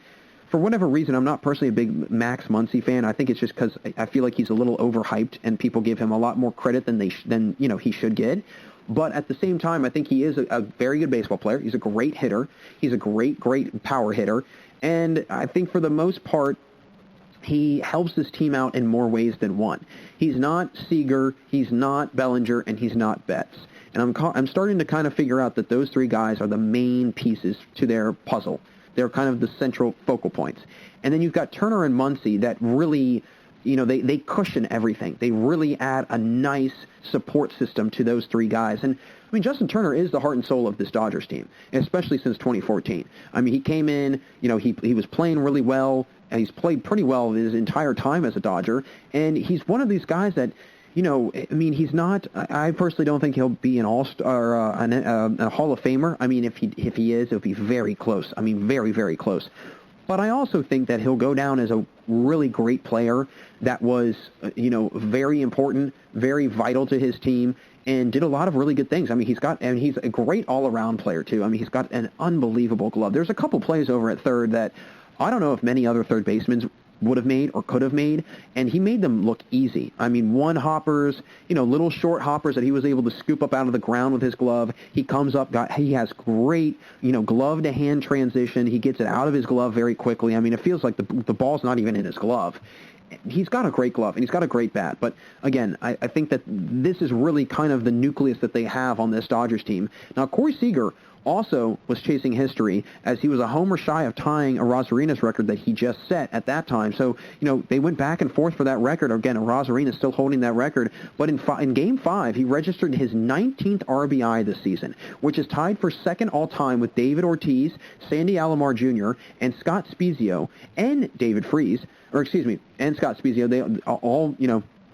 for whatever reason, I'm not personally a big Max Muncy fan. I think it's just because I feel like he's a little overhyped and people give him a lot more credit than he should get. But at the same time, I think he is a very good baseball player. He's a great hitter. He's a great power hitter. And I think for the most part, he helps his team out in more ways than one. He's not Seager, he's not Bellinger, and he's not Betts. And I'm starting to kind of figure out that those 3 guys are the main pieces to their puzzle. They're kind of the central focal points. And then you've got Turner and Muncy that really, they cushion everything. They really add a nice support system to those three guys. And I mean, Justin Turner is the heart and soul of this Dodgers team, especially since 2014. I mean, he came in, he was playing really well, and he's played pretty well his entire time as a Dodger. And he's one of these guys that, I mean, he's not. I personally don't think he'll be an All-Star, a Hall of Famer. I mean, if he is, it'll be very close. I mean, very, very close. But I also think that he'll go down as a really great player that was, very important, very vital to his team, and did a lot of really good things. I mean, he's a great all-around player, too. I mean, he's got an unbelievable glove. There's a couple plays over at third that I don't know if many other third basemen would have made or could have made, and he made them look easy. I mean, one-hoppers, little short hoppers that he was able to scoop up out of the ground with his glove. He comes up, he has great, glove-to-hand transition. He gets it out of his glove very quickly. I mean, it feels like the ball's not even in his glove. He's got a great glove, and he's got a great bat. But, again, I think that this is really kind of the nucleus that they have on this Dodgers team. Now, Corey Seager also was chasing history, as he was a homer shy of tying a Arozarena's record that he just set at that time. So, they went back and forth for that record. Again, Arozarena still holding that record. But in Game 5, he registered his 19th RBI this season, which is tied for second all-time with David Ortiz, Sandy Alomar Jr., and Scott Spezio, and David Freese, and Scott Spezio. They all,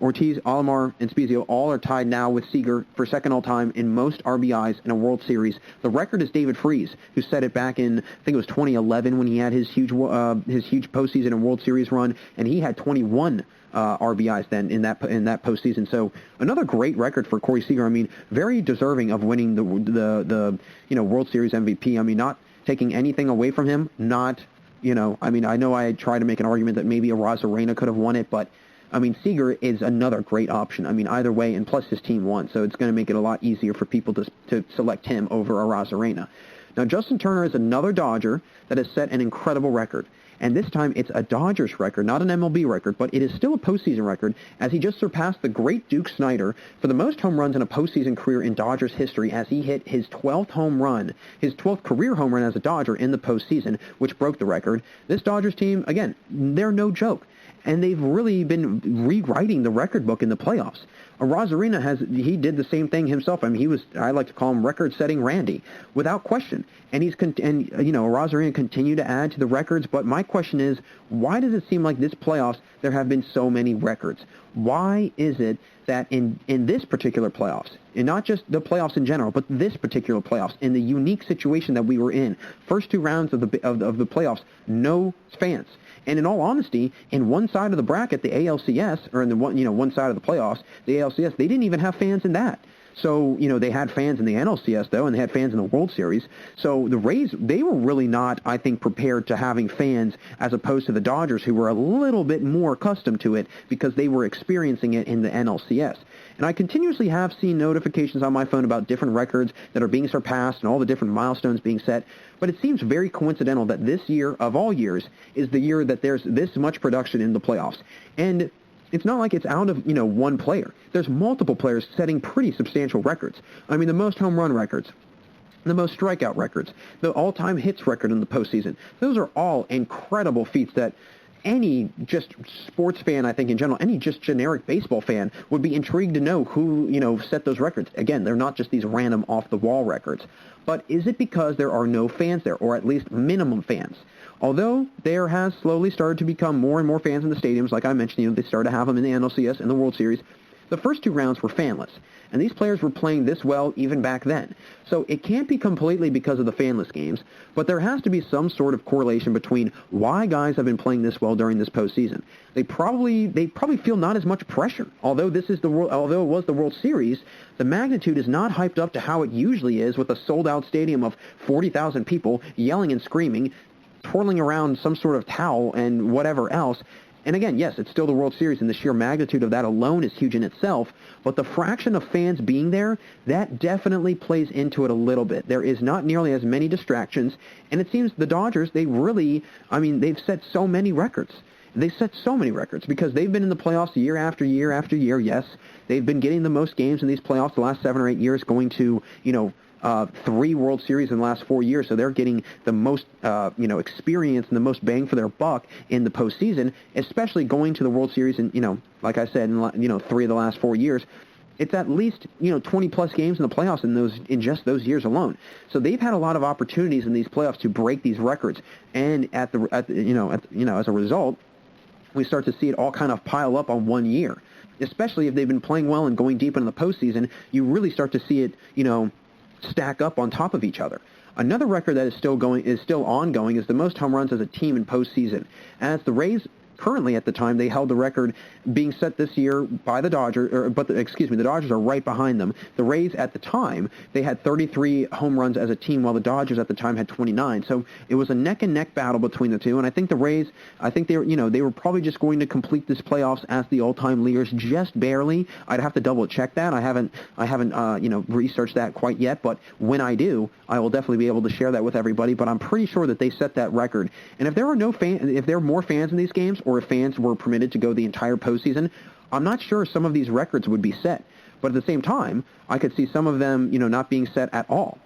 Ortiz, Alomar, and Spezio all are tied now with Seager for second all-time in most RBIs in a World Series. The record is David Freese, who set it back in, I think it was 2011 when he had his huge postseason and World Series run, and he had 21 RBIs then in that postseason. So another great record for Corey Seager. I mean, very deserving of winning the World Series MVP. I mean, not taking anything away from him. Not, I mean, I know I tried to make an argument that maybe Arozarena could have won it, but I mean, Seager is another great option. I mean, either way, and plus his team won, so it's going to make it a lot easier for people to select him over Arozarena. Now, Justin Turner is another Dodger that has set an incredible record, and this time it's a Dodgers record, not an MLB record, but it is still a postseason record, as he just surpassed the great Duke Snider for the most home runs in a postseason career in Dodgers history, as he hit his 12th career home run as a Dodger in the postseason, which broke the record. This Dodgers team, again, they're no joke. And they've really been rewriting the record book in the playoffs. Arozarena he did the same thing himself. I mean, I like to call him record-setting Randy, without question. And Arozarena continued to add to the records. But my question is, why does it seem like this playoffs there have been so many records? Why is it that in this particular playoffs, and not just the playoffs in general, but this particular playoffs, in the unique situation that we were in, first two rounds of the playoffs, no fans. And in all honesty, in one side of the bracket, the ALCS, or in the one side of the playoffs, the ALCS, they didn't even have fans in that. So, they had fans in the NLCS, though, and they had fans in the World Series. So the Rays, they were really not, I think, prepared to having fans as opposed to the Dodgers, who were a little bit more accustomed to it because they were experiencing it in the NLCS. And I continuously have seen notifications on my phone about different records that are being surpassed and all the different milestones being set. But it seems very coincidental that this year, of all years, is the year that there's this much production in the playoffs. And it's not like it's out of, one player. There's multiple players setting pretty substantial records. I mean, the most home run records, the most strikeout records, the all-time hits record in the postseason. Those are all incredible feats that any just sports fan, I think in general, any just generic baseball fan would be intrigued to know who, set those records. Again, they're not just these random off-the-wall records. But is it because there are no fans there, or at least minimum fans? Although there has slowly started to become more and more fans in the stadiums, like I mentioned, they started to have them in the NLCS and the World Series. The first two rounds were fanless, and these players were playing this well even back then. So it can't be completely because of the fanless games, but there has to be some sort of correlation between why guys have been playing this well during this postseason. They probably feel not as much pressure. Although it was the World Series, the magnitude is not hyped up to how it usually is with a sold-out stadium of 40,000 people yelling and screaming, twirling around some sort of towel and whatever else. And again, yes, it's still the World Series, and the sheer magnitude of that alone is huge in itself, but the fraction of fans being there, that definitely plays into it a little bit. There is not nearly as many distractions, and it seems the Dodgers, they've set so many records. They set so many records because they've been in the playoffs year after year after year, yes. They've been getting the most games in these playoffs the last 7 or 8 years, going to, 3 World Series in the last 4 years, so they're getting the most experience and the most bang for their buck in the postseason, especially going to the World Series in, like I said, in 3 of the last 4 years. It's at least 20 plus games in the playoffs in just those years alone. So they've had a lot of opportunities in these playoffs to break these records, and as a result, we start to see it all kind of pile up on 1 year. Especially if they've been playing well and going deep into the postseason, you really start to see it stack up on top of each other. Another record that is still ongoing is the most home runs as a team in postseason. As the Rays currently at the time, they held the record being set this year by the Dodgers, the Dodgers are right behind them. The Rays at the time, they had 33 home runs as a team, while the Dodgers at the time had 29. So it was a neck-and-neck battle between the two, and I think the Rays, they were probably just going to complete this playoffs as the all-time leaders, just barely. I'd have to double-check that. I haven't researched that quite yet, but when I do, I will definitely be able to share that with everybody, but I'm pretty sure that they set that record. And if there are more fans in these games, or if fans were permitted to go the entire postseason, I'm not sure some of these records would be set. But at the same time, I could see some of them, not being set at all.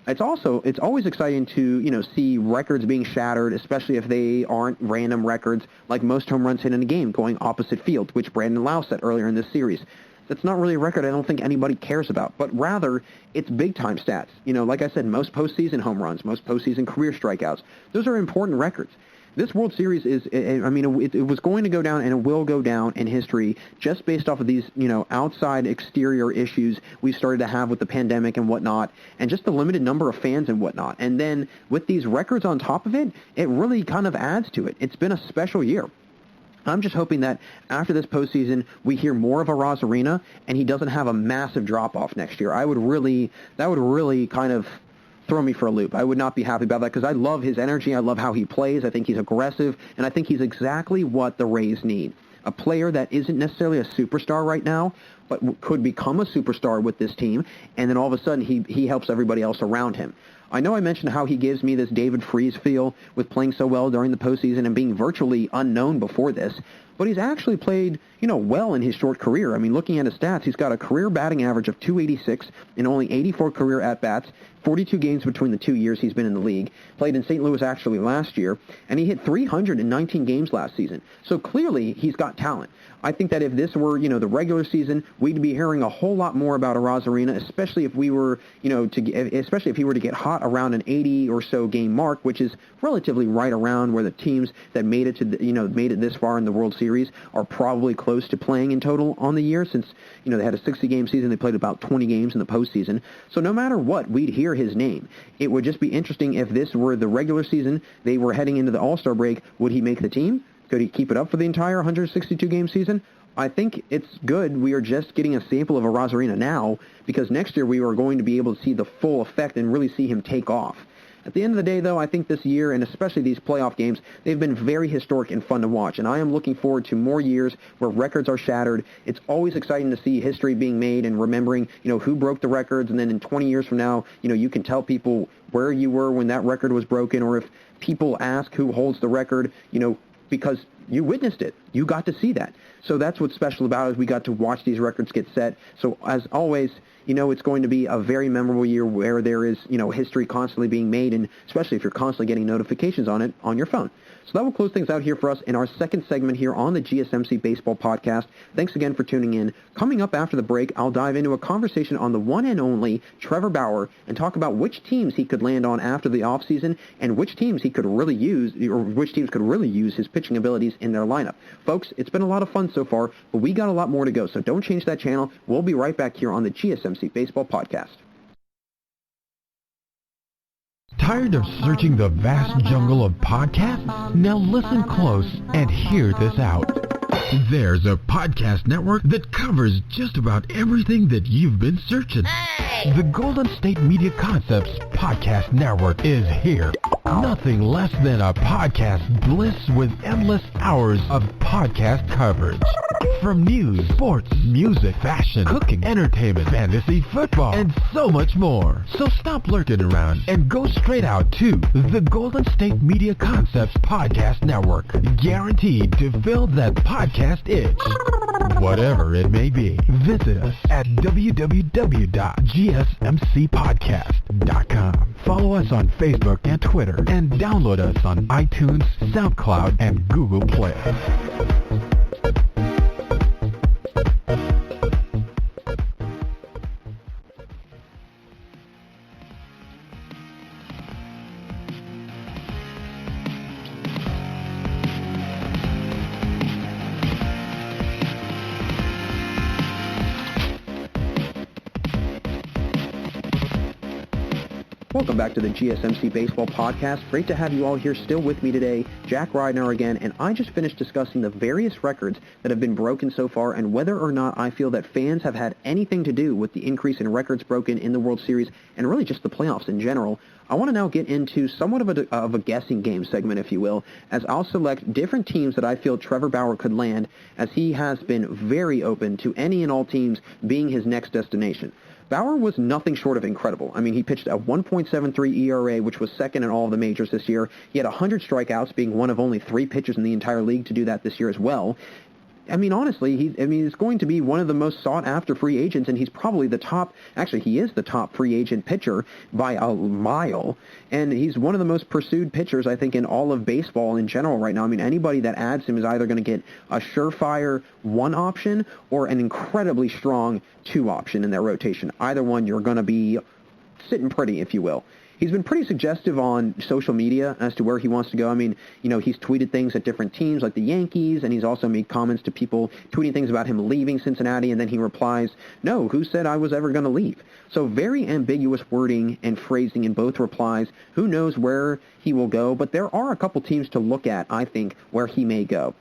It's always exciting to, see records being shattered, especially if they aren't random records, like most home runs hit in a game going opposite field, which Brandon Lau set earlier in this series. That's not really a record I don't think anybody cares about, but rather it's big-time stats. Like I said, most postseason home runs, most postseason career strikeouts. Those are important records. This World Series it was going to go down, and it will go down in history just based off of these, outside exterior issues we started to have with the pandemic and whatnot, and just the limited number of fans and whatnot. And then with these records on top of it, it really kind of adds to it. It's been a special year. I'm just hoping that after this postseason, we hear more of Arozarena, and he doesn't have a massive drop-off next year. That would really kind of throw me for a loop. I would not be happy about that because I love his energy. I love how he plays. I think he's aggressive, and I think he's exactly what the Rays need. A player that isn't necessarily a superstar right now, but could become a superstar with this team, and then all of a sudden he helps everybody else around him. I know I mentioned how he gives me this David Freese feel with playing so well during the postseason and being virtually unknown before this, but he's actually played, well in his short career. I mean, looking at his stats, he's got a career batting average of .286 in only 84 career at-bats, 42 games between the 2 years he's been in the league, played in St. Louis actually last year, and he hit 319 games last season. So clearly, he's got talent. I think that if this were, the regular season, we'd be hearing a whole lot more about Arozarena, especially if we were, especially if he were to get hot around an 80 or so game mark, which is relatively right around where the teams that made it to, made it this far in the World Series are probably close to playing in total on the year, since, they had a 60-game season. They played about 20 games in the postseason. So no matter what, we'd hear his name. It would just be interesting if this were the regular season, they were heading into the All-Star break, would he make the team? Could he keep it up for the entire 162-game season? I think it's good we are just getting a sample of Arozarena now, because next year we are going to be able to see the full effect and really see him take off. At the end of the day, though, I think this year, and especially these playoff games, they've been very historic and fun to watch, and I am looking forward to more years where records are shattered. It's always exciting to see history being made and remembering, who broke the records, and then in 20 years from now, you can tell people where you were when that record was broken, or if people ask who holds the record, because you witnessed it. You got to see that. So that's what's special about it, is we got to watch these records get set. So as always, it's going to be a very memorable year where there is, history constantly being made, and especially if you're constantly getting notifications on it on your phone. So that will close things out here for us in our second segment here on the GSMC Baseball Podcast. Thanks again for tuning in. Coming up after the break, I'll dive into a conversation on the one and only Trevor Bauer and talk about which teams he could land on after the offseason and which teams he could really use, or which teams could really use his pitching abilities in their lineup. Folks, it's been a lot of fun so far, but we got a lot more to go, so don't change that channel. We'll be right back here on the GSMC Baseball Podcast. Tired of searching the vast jungle of podcasts? Now listen close and hear this out. There's a podcast network that covers just about everything that you've been searching. Hey! The Golden State Media Concepts Podcast Network is here. Nothing less than a podcast bliss with endless hours of podcast coverage. From news, sports, music, fashion, cooking, entertainment, fantasy, football, and so much more. So stop lurking around and go straight out to the Golden State Media Concepts Podcast Network. Guaranteed to fill that podcast itch. whatever it may be. Visit us at www.gsmcpodcast.com. Follow us on Facebook and Twitter, and download us on iTunes, SoundCloud, and Google Play. Welcome back to the GSMC Baseball Podcast. Great to have you all here still with me today. Jack Ridenour again, and I just finished discussing the various records that have been broken so far and whether or not I feel that fans have had anything to do with the increase in records broken in the World Series and really just the playoffs in general. I want to now get into somewhat of a guessing game segment, if you will, as I'll select different teams that I feel Trevor Bauer could land, as he has been very open to any and all teams being his next destination. Bauer was nothing short of incredible. I mean, he pitched a 1.73 ERA, which was second in all of the majors this year. He had 100 strikeouts, being one of only 3 pitchers in the entire league to do that this year as well. I mean, honestly, he's going to be one of the most sought-after free agents, and he's probably the top, actually, he is the top free agent pitcher by a mile, and he's one of the most pursued pitchers, I think, in all of baseball in general right now. I mean, anybody that adds him is either going to get a surefire 1 option or an incredibly strong 2 option in their rotation. Either one, you're going to be sitting pretty, if you will. He's been pretty suggestive on social media as to where he wants to go. I mean, you know, he's tweeted things at different teams like the Yankees, and he's also made comments to people tweeting things about him leaving Cincinnati, and then he replies, "No, who said I was ever going to leave?" So very ambiguous wording and phrasing in both replies. Who knows where he will go, but there are a couple teams to look at, I think, where he may go.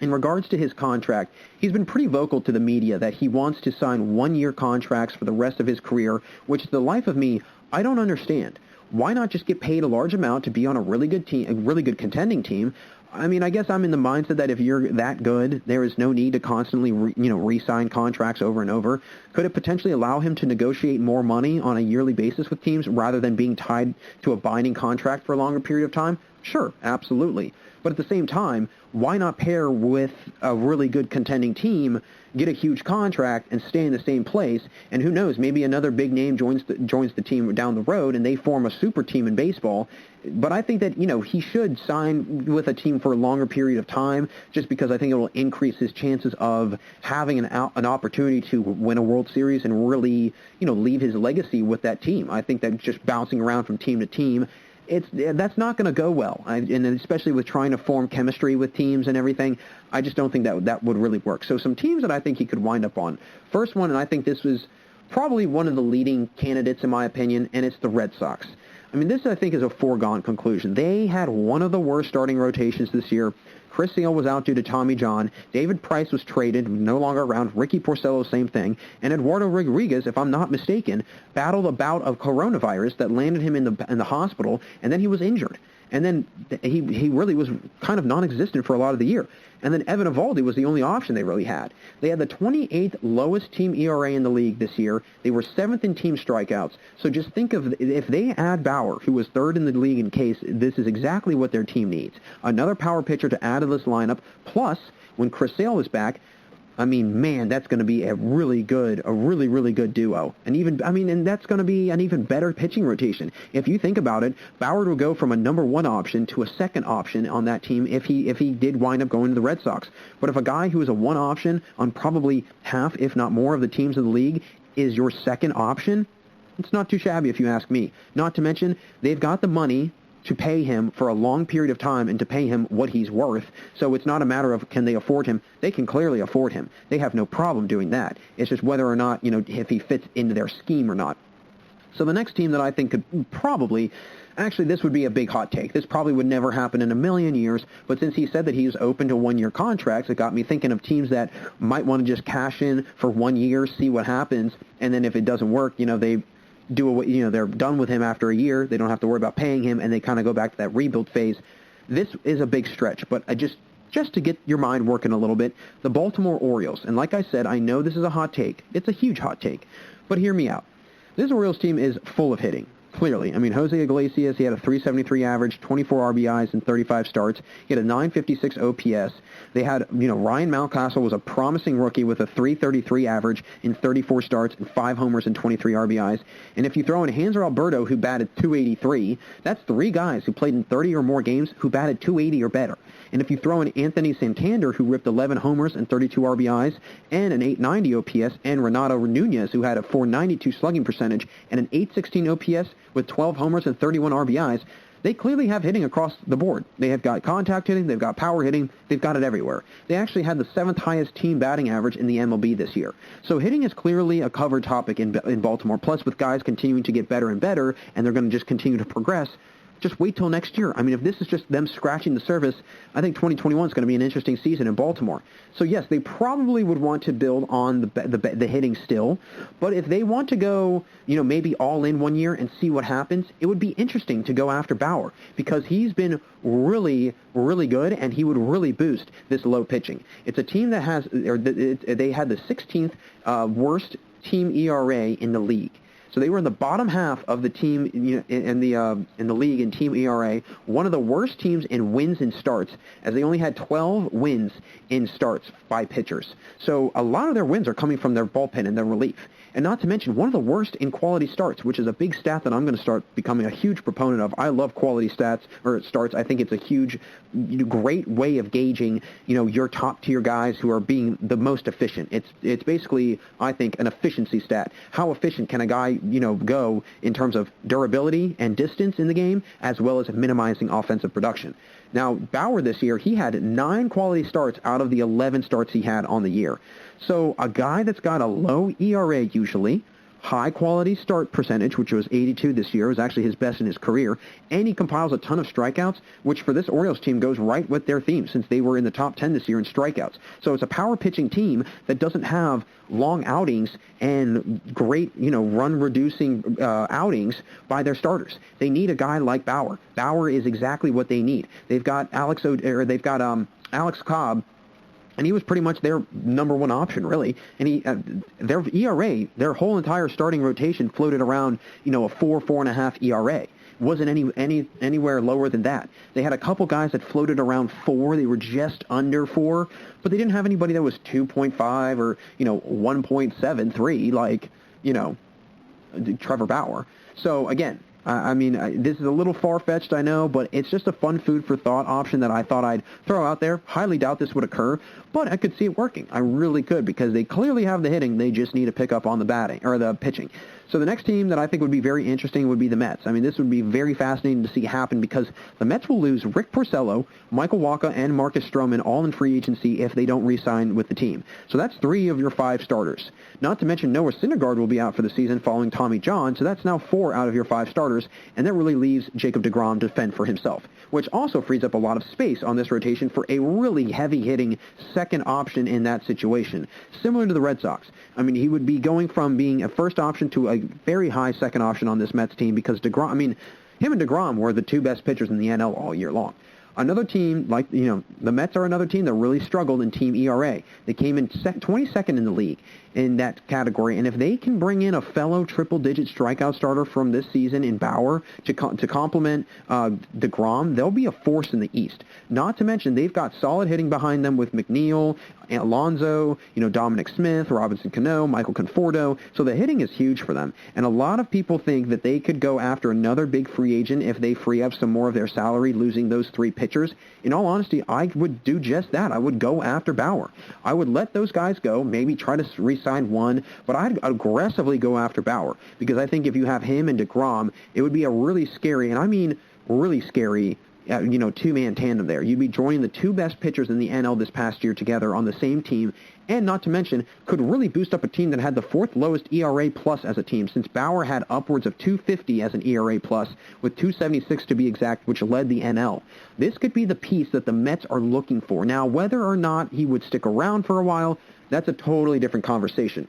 In regards to his contract, he's been pretty vocal to the media that he wants to sign 1-year contracts for the rest of his career, which, to the life of me, I don't understand. Why not just get paid a large amount to be on a really good team, a really good contending team? I mean, I guess I'm in the mindset that if you're that good, there is no need to constantly re-sign contracts over and over. Could it potentially allow him to negotiate more money on a yearly basis with teams rather than being tied to a binding contract for a longer period of time? Sure, absolutely. But at the same time, why not pair with a really good contending team, get a huge contract, and stay in the same place? And who knows, maybe another big name joins the team down the road, and they form a super team in baseball. But I think that, he should sign with a team for a longer period of time, just because I think it will increase his chances of having an opportunity to win a World Series and really, leave his legacy with that team. I think that just bouncing around from team to team, that's not going to go well, and especially with trying to form chemistry with teams and everything, I just don't think that would really work. So some teams that I think he could wind up on. First one, and I think this was probably one of the leading candidates in my opinion, and it's the Red Sox. I mean, this I think is a foregone conclusion. They had one of the worst starting rotations this year. Chris Sale was out due to Tommy John. David Price was traded, no longer around. Ricky Porcello, same thing. And Eduardo Rodriguez, if I'm not mistaken, battled a bout of coronavirus that landed him in the hospital, and then he was injured. And then he really was kind of non-existent for a lot of the year. And then Evan Eovaldi was the only option they really had. They had the 28th lowest team ERA in the league this year. They were 7th in team strikeouts. So just think of if they add Bauer, who was 3rd in the league in case, this is exactly what their team needs. Another power pitcher to add to this lineup. Plus, when Chris Sale is back, I mean, man, that's going to be a really good duo. And that's going to be an even better pitching rotation. If you think about it, Bauer will go from a number 1 option to a 2nd option on that team if he did wind up going to the Red Sox. But if a guy who is a 1 option on probably half, if not more, of the teams in the league is your 2nd option, it's not too shabby if you ask me. Not to mention, they've got the money to pay him for a long period of time and to pay him what he's worth. So it's not a matter of can they afford him. They can clearly afford him. They have no problem doing that. It's just whether or not, if he fits into their scheme or not. So the next team that I think could probably, actually this would be a big hot take. This probably would never happen in a million years, but since he said that he's open to 1-year contracts, it got me thinking of teams that might want to just cash in for 1 year, see what happens, and then if it doesn't work, they they're done with him after a year. They don't have to worry about paying him, and they kind of go back to that rebuild phase. This is a big stretch, but just to get your mind working a little bit, the Baltimore Orioles. And like I said, I know this is a hot take. It's a huge hot take. But hear me out. This Orioles team is full of hitting. clearly. I mean, Jose Iglesias, he had a 373 average, 24 RBIs in 35 starts. He had a 956 OPS. They had, Ryan Mountcastle was a promising rookie with a 333 average in 34 starts and 5 homers and 23 RBIs. And if you throw in Hanser Alberto, who batted 283, that's 3 guys who played in 30 or more games who batted 280 or better. And if you throw in Anthony Santander, who ripped 11 homers and 32 RBIs and an 890 OPS, and Renato Nunez, who had a 492 slugging percentage and an 816 OPS with 12 homers and 31 RBIs, they clearly have hitting across the board. They have got contact hitting, they've got power hitting, they've got it everywhere. They actually had the 7th highest team batting average in the MLB this year. So hitting is clearly a covered topic in Baltimore, plus with guys continuing to get better and better, and they're going to just continue to progress. Just wait till next year. I mean, if this is just them scratching the surface, I think 2021 is going to be an interesting season in Baltimore. So yes, they probably would want to build on the hitting still, but if they want to go, maybe all in one year and see what happens, it would be interesting to go after Bauer because he's been really, really good, and he would really boost this low pitching. It's a team that has, they had the 16th worst team ERA in the league. So they were in the bottom half of the team in the league in team ERA, one of the worst teams in wins and starts, as they only had 12 wins in starts by pitchers. So a lot of their wins are coming from their bullpen and their relief. And not to mention, one of the worst in quality starts, which is a big stat that I'm going to start becoming a huge proponent of. I love quality starts. I think it's a huge, great way of gauging, your top-tier guys who are being the most efficient. It's basically, I think, an efficiency stat. How efficient can a guy, go in terms of durability and distance in the game, as well as minimizing offensive production. Now, Bauer this year, he had 9 quality starts out of the 11 starts he had on the year. So a guy that's got a low ERA usually, high quality start percentage, which was 82 this year, was actually his best in his career, and he compiles a ton of strikeouts, which for this Orioles team goes right with their theme since they were in the top 10 this year in strikeouts. So it's a power pitching team that doesn't have long outings and great, run-reducing outings by their starters. They need a guy like Bauer. Bauer is exactly what they need. They've got Alex Cobb, and he was pretty much their number one option, really. And their ERA, their whole entire starting rotation floated around, a 4.5 ERA. Wasn't anywhere lower than that. They had a couple guys that floated around 4. They were just under 4, but they didn't have anybody that was 2.5 or 1.73 like Trevor Bauer. So again, this is a little far-fetched, I know, but it's just a fun food for thought option that I thought I'd throw out there. Highly doubt this would occur, but I could see it working. I really could, because they clearly have the hitting. They just need to pick up on the batting or the pitching. So the next team that I think would be very interesting would be the Mets. This would be very fascinating to see happen because the Mets will lose Rick Porcello, Michael Wacha, and Marcus Stroman all in free agency if they don't re-sign with the team. So that's 3 of your 5 starters. Not to mention Noah Syndergaard will be out for the season following Tommy John, so that's now 4 out of your 5 starters, and that really leaves Jacob deGrom to fend for himself, which also frees up a lot of space on this rotation for a really heavy-hitting second option in that situation, similar to the Red Sox. He would be going from being a first option to a very high second option on this Mets team because DeGrom, him and DeGrom were the 2 best pitchers in the NL all year long. Another team, the Mets are another team that really struggled in team ERA. They came in 22nd in the league in that category, and if they can bring in a fellow triple-digit strikeout starter from this season in Bauer to complement DeGrom, they'll be a force in the East. Not to mention, they've got solid hitting behind them with McNeil, Alonso, Dominic Smith, Robinson Cano, Michael Conforto. So the hitting is huge for them. And a lot of people think that they could go after another big free agent if they free up some more of their salary, losing those 3 pitchers. In all honesty, I would do just that. I would go after Bauer. I would let those guys go, maybe try to re-sign one, but I'd aggressively go after Bauer because I think if you have him and DeGrom, it would be a really scary, and I mean really scary, 2-man tandem there. You'd be joining the 2 best pitchers in the NL this past year together on the same team, and not to mention, could really boost up a team that had the 4th lowest ERA plus as a team, since Bauer had upwards of 250 as an ERA plus, with 276 to be exact, which led the NL. This could be the piece that the Mets are looking for. Now, whether or not he would stick around for a while, that's a totally different conversation.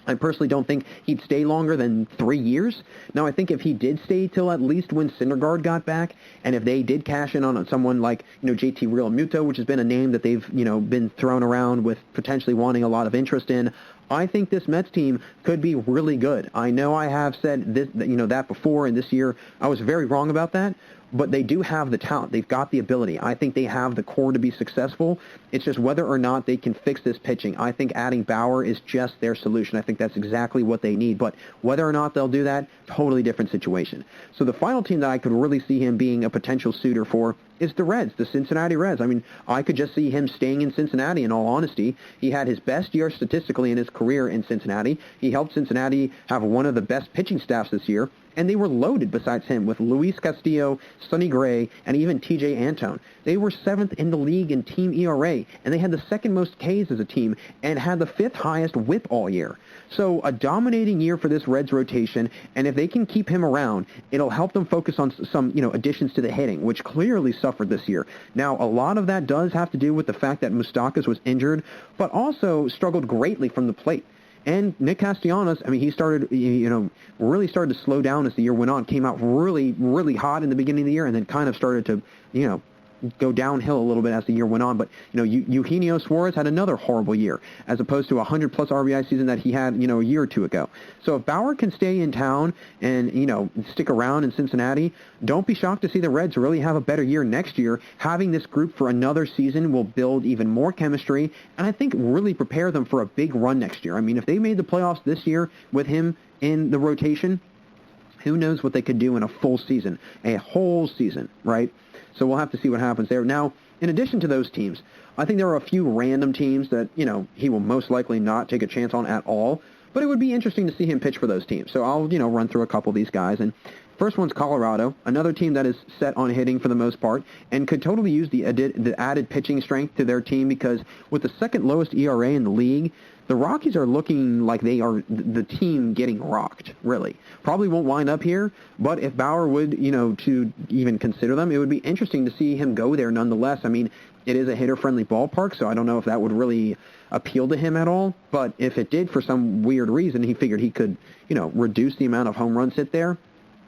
I personally don't think he'd stay longer than 3 years. Now, I think if he did stay till at least when Syndergaard got back, and if they did cash in on someone like, JT Realmuto, which has been a name that they've, been thrown around with potentially wanting a lot of interest in, I think this Mets team could be really good. I know I have said this, that before, and this year I was very wrong about that. But they do have the talent. They've got the ability. I think they have the core to be successful. It's just whether or not they can fix this pitching. I think adding Bauer is just their solution. I think that's exactly what they need. But whether or not they'll do that, totally different situation. So the final team that I could really see him being a potential suitor for is the Reds, the Cincinnati Reds. I mean, I could just see him staying in Cincinnati, in all honesty. He had his best year statistically in his career in Cincinnati. He helped Cincinnati have one of the best pitching staffs this year. And they were loaded besides him with Luis Castillo, Sonny Gray, and even T.J. Antone. They were 7th in the league in team ERA, and they had the 2nd most Ks as a team and had the 5th highest whip all year. So a dominating year for this Reds rotation, and if they can keep him around, it'll help them focus on some additions to the hitting, which clearly suffered this year. Now, a lot of that does have to do with the fact that Moustakas was injured, but also struggled greatly from the plate. And Nick Castellanos, I mean, he started, really started to slow down as the year went on, came out really, really hot in the beginning of the year, and then kind of started to, go downhill a little bit as the year went on. But, Eugenio Suarez had another horrible year, as opposed to a 100-plus RBI season that he had, a year or two ago. So if Bauer can stay in town and, stick around in Cincinnati, don't be shocked to see the Reds really have a better year next year. Having this group for another season will build even more chemistry, and I think really prepare them for a big run next year. I mean, if they made the playoffs this year with him in the rotation, who knows what they could do in a full season, a whole season, right? So we'll have to see what happens there. Now, in addition to those teams, I think there are a few random teams that, he will most likely not take a chance on at all. But it would be interesting to see him pitch for those teams. So I'll, run through a couple of these guys. And first one's Colorado, another team that is set on hitting for the most part and could totally use the added pitching strength to their team because with the 2nd lowest ERA in the league, the Rockies are looking like they are the team getting rocked, really. Probably won't wind up here, but if Bauer would, to even consider them, it would be interesting to see him go there nonetheless. I mean, it is a hitter-friendly ballpark, so I don't know if that would really appeal to him at all. But if it did for some weird reason, he figured he could, reduce the amount of home runs hit there,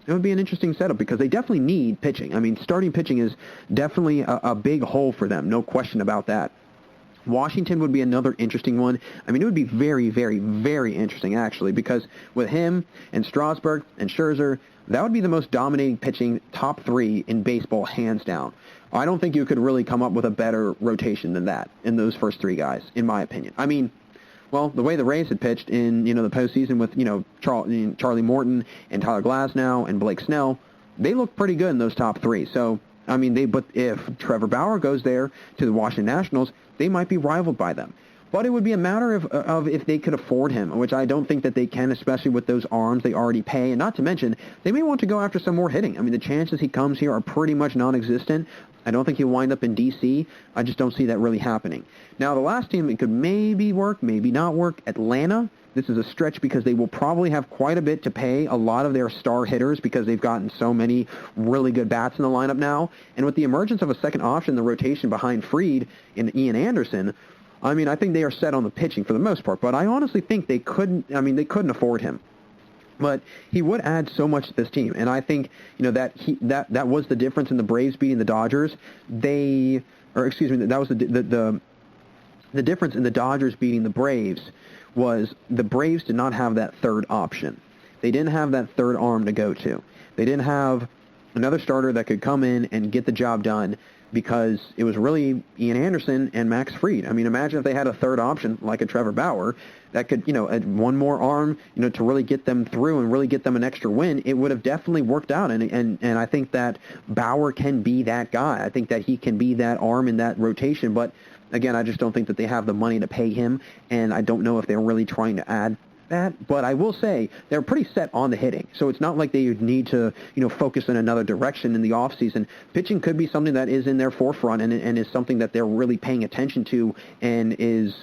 it would be an interesting setup because they definitely need pitching. I mean, starting pitching is definitely a big hole for them, no question about that. Washington would be another interesting one. I mean, it would be very, very, very interesting, actually, because with him and Strasburg and Scherzer, that would be the most dominating pitching top 3 in baseball, hands down. I don't think you could really come up with a better rotation than that in those first 3 guys, in my opinion. I mean, well, the way the Rays had pitched in, the postseason with, Charlie Morton and Tyler Glasnow and Blake Snell, they looked pretty good in those top 3. So, I mean, but if Trevor Bauer goes there to the Washington Nationals, they might be rivaled by them. But it would be a matter of if they could afford him, which I don't think that they can, especially with those arms they already pay. And not to mention, they may want to go after some more hitting. I mean, the chances he comes here are pretty much non-existent. I don't think he'll wind up in D.C. I just don't see that really happening. Now, the last team, it could maybe work, maybe not work, Atlanta. This is a stretch because they will probably have quite a bit to pay a lot of their star hitters because they've gotten so many really good bats in the lineup now. And with the emergence of a second option in the rotation behind Fried and Ian Anderson, I mean, I think they are set on the pitching for the most part. But I honestly think they couldn't afford him. But he would add so much to this team, and I think that was the difference in the Braves beating the Dodgers. That was the difference in the Dodgers beating the Braves was the Braves did not have that third option. They didn't have that third arm to go to. They didn't have another starter that could come in and get the job done because it was really Ian Anderson and Max Fried. I mean, imagine if they had a third option like a Trevor Bauer that could, one more arm, to really get them through and really get them an extra win. It would have definitely worked out, and I think that Bauer can be that guy. I think that he can be that arm in that rotation, but again, I just don't think that they have the money to pay him, and I don't know if they're really trying to add that. But I will say they're pretty set on the hitting, so it's not like they need to, focus in another direction in the offseason. Pitching could be something that is in their forefront and is something that they're really paying attention to and is,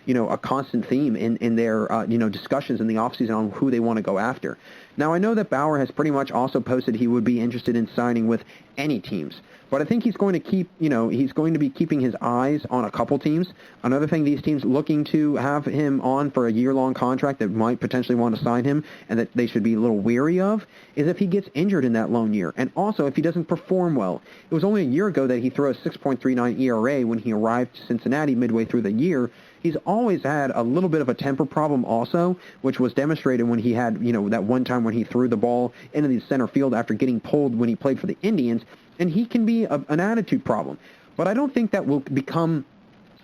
a constant theme in their, discussions in the offseason on who they want to go after. Now, I know that Bauer has pretty much also posted he would be interested in signing with any teams. But I think he's going to be keeping his eyes on a couple teams. Another thing these teams looking to have him on for a year-long contract that might potentially want to sign him and that they should be a little weary of is if he gets injured in that lone year. And also if he doesn't perform well. It was only a year ago that he threw a 6.39 ERA when he arrived to Cincinnati midway through the year. he's always had a little bit of a temper problem also, which was demonstrated when he had, that one time when he threw the ball into the center field after getting pulled when he played for the Indians, and he can be an attitude problem. But I don't think that will become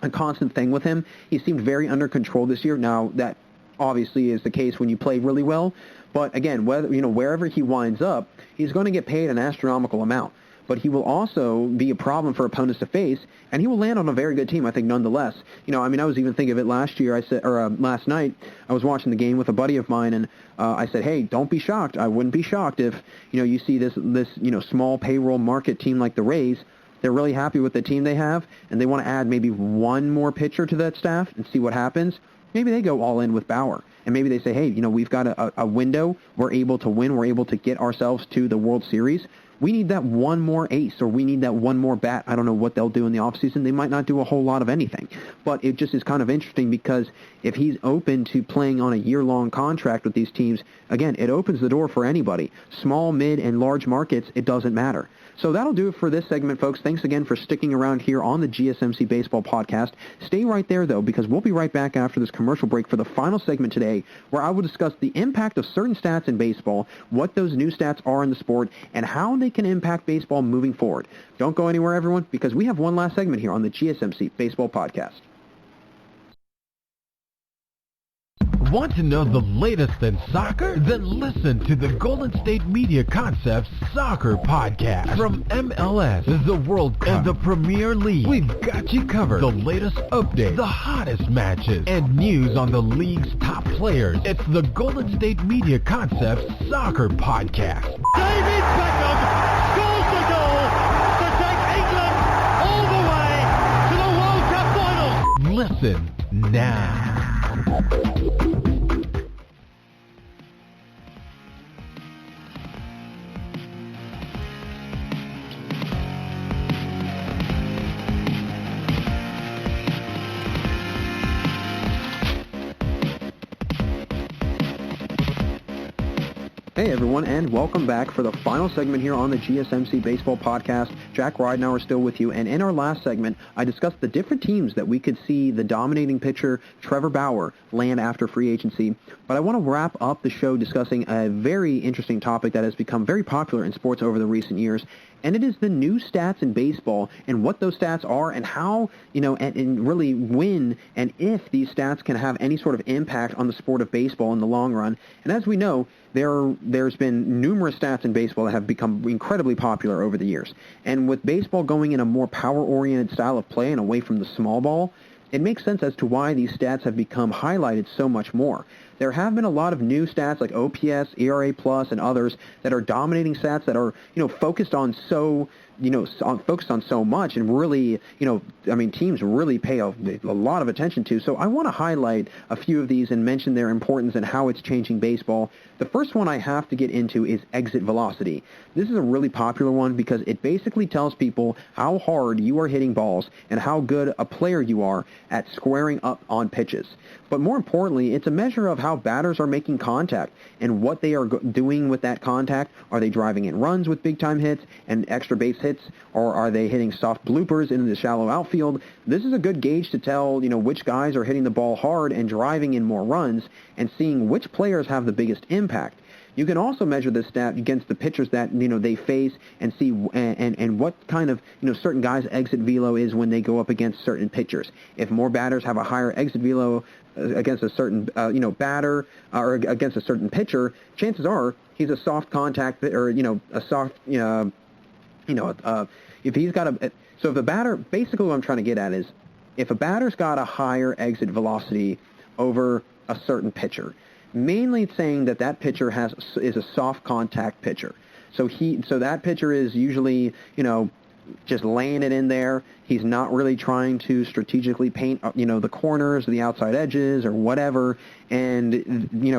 a constant thing with him. He seemed very under control this year. Now, that obviously is the case when you play really well, but again, wherever he winds up, he's going to get paid an astronomical amount. But he will also be a problem for opponents to face, and he will land on a very good team, I think, nonetheless. I was even thinking of it last night. I was watching the game with a buddy of mine, and I said, hey, don't be shocked. I wouldn't be shocked if, you see this small payroll market team like the Rays. They're really happy with the team they have, and they want to add maybe one more pitcher to that staff and see what happens. Maybe they go all in with Bauer, and maybe they say, hey, we've got a window. We're able to win. We're able to get ourselves to the World Series. We need that one more ace, or we need that one more bat. I don't know what they'll do in the offseason. They might not do a whole lot of anything. But it just is kind of interesting because if he's open to playing on a year-long contract with these teams, again, it opens the door for anybody. Small, mid, and large markets, it doesn't matter. So that'll do it for this segment, folks. Thanks again for sticking around here on the GSMC Baseball Podcast. Stay right there, though, because we'll be right back after this commercial break for the final segment today, where I will discuss the impact of certain stats in baseball, what those new stats are in the sport, and how they can impact baseball moving forward. Don't go anywhere, everyone, because we have one last segment here on the GSMC Baseball Podcast. Want to know the latest in soccer? Then listen to the Golden State Media Concepts Soccer Podcast. From MLS, the World Cup, and the Premier League, we've got you covered. The latest updates, the hottest matches, and news on the league's top players. It's the Golden State Media Concepts Soccer Podcast. David Beckham scores the goal to take England all the way to the World Cup final. Listen now. Hey everyone, and welcome back for the final segment here on the GSMC Baseball Podcast. Jack Ridenauer still with you, and in our last segment, I discussed the different teams that we could see the dominating pitcher, Trevor Bauer, land after free agency. But I want to wrap up the show discussing a very interesting topic that has become very popular in sports over the recent years, and it is the new stats in baseball and what those stats are and how, and really when and if these stats can have any sort of impact on the sport of baseball in the long run. And as we know, there's been numerous stats in baseball that have become incredibly popular over the years. And with baseball going in a more power-oriented style of play and away from the small ball, it makes sense as to why these stats have become highlighted so much more. There have been a lot of new stats like OPS, ERA+, and others that are dominating stats that are, focused on so much and really, teams really pay a lot of attention to. So I want to highlight a few of these and mention their importance and how it's changing baseball. The first one I have to get into is exit velocity. This is a really popular one because it basically tells people how hard you are hitting balls and how good a player you are at squaring up on pitches. But more importantly, it's a measure of how batters are making contact and what they are doing with that contact. Are they driving in runs with big-time hits and extra base hits, or are they hitting soft bloopers into the shallow outfield? This is a good gauge to tell, which guys are hitting the ball hard and driving in more runs and seeing which players have the biggest impact. You can also measure this stat against the pitchers that, they face and see and what kind of, certain guys' exit velo is when they go up against certain pitchers. If more batters have a higher exit velo against a certain, batter or against a certain pitcher, chances are he's a soft contact or, a soft, if he's got so if a batter, basically what I'm trying to get at is if a batter's got a higher exit velocity over a certain pitcher, mainly saying that pitcher is a soft contact pitcher. So that pitcher is usually, just laying it in there. He's not really trying to strategically paint, the corners or the outside edges or whatever, and,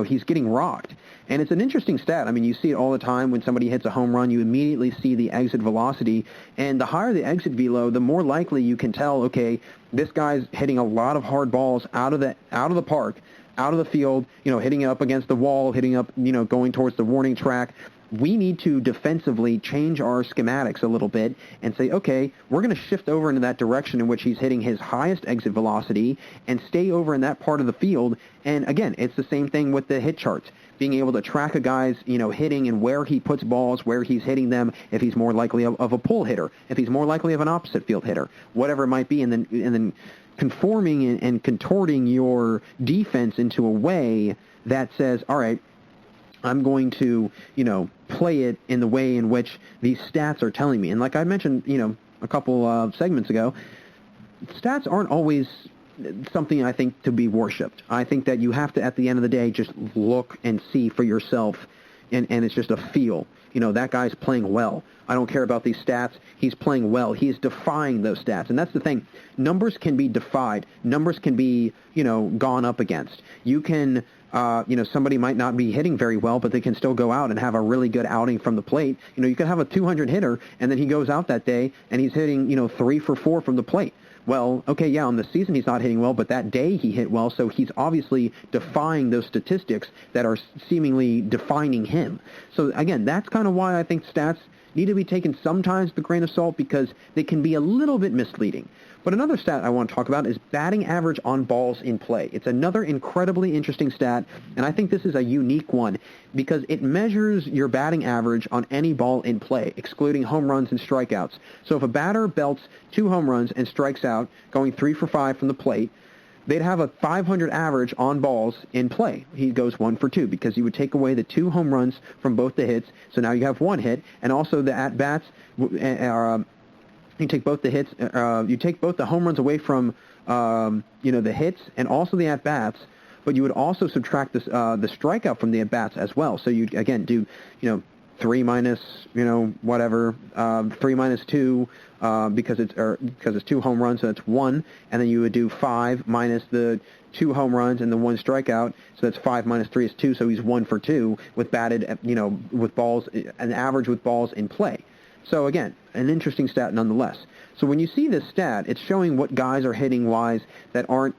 he's getting rocked. And it's an interesting stat. I mean, you see it all the time when somebody hits a home run. You immediately see the exit velocity, and the higher the exit velo, the more likely you can tell, okay, this guy's hitting a lot of hard balls out of the park, out of the field, hitting it up against the wall, hitting up, going towards the warning track. we need to defensively change our schematics a little bit and say, okay, we're going to shift over into that direction in which he's hitting his highest exit velocity and stay over in that part of the field. And again, it's the same thing with the hit charts, being able to track a guy's, hitting and where he puts balls, where he's hitting them, if he's more likely of a pull hitter, if he's more likely of an opposite field hitter, whatever it might be, and then conforming and contorting your defense into a way that says, all right, I'm going to, play it in the way in which these stats are telling me. And like I mentioned, a couple of segments ago, stats aren't always something I think to be worshipped. I think that you have to, at the end of the day, just look and see for yourself, and it's just a feel. That guy's playing well. I don't care about these stats. He's playing well. He's defying those stats. And that's the thing. Numbers can be defied. Numbers can be, gone up against. You can, somebody might not be hitting very well, but they can still go out and have a really good outing from the plate. You can have a 200 hitter, and then he goes out that day, and he's hitting, 3 for 4 from the plate. Well, okay, yeah, on the season he's not hitting well, but that day he hit well, so he's obviously defying those statistics that are seemingly defining him. So, again, that's kind of why I think stats need to be taken sometimes with a grain of salt, because they can be a little bit misleading. But another stat I want to talk about is batting average on balls in play. It's another incredibly interesting stat, and I think this is a unique one because it measures your batting average on any ball in play, excluding home runs and strikeouts. So if a batter belts 2 home runs and strikes out, going 3 for 5 from the plate, they'd have a 500 average on balls in play. He goes 1 for 2 because you would take away the 2 home runs from both the hits, so now you have 1 hit, and also the at-bats are... You take both the hits. You take both the home runs away from, the hits and also the at bats. But you would also subtract the strikeout from the at bats as well. So you again do, 3 minus, 3 minus 2 because it's 2 home runs, so that's 1, and then you would do 5 minus the 2 home runs and the 1 strikeout, so that's 5 minus 3 is 2. So he's 1 for 2 with batted, with balls, an average with balls in play. So again, an interesting stat nonetheless. So when you see this stat, it's showing what guys are hitting wise that aren't,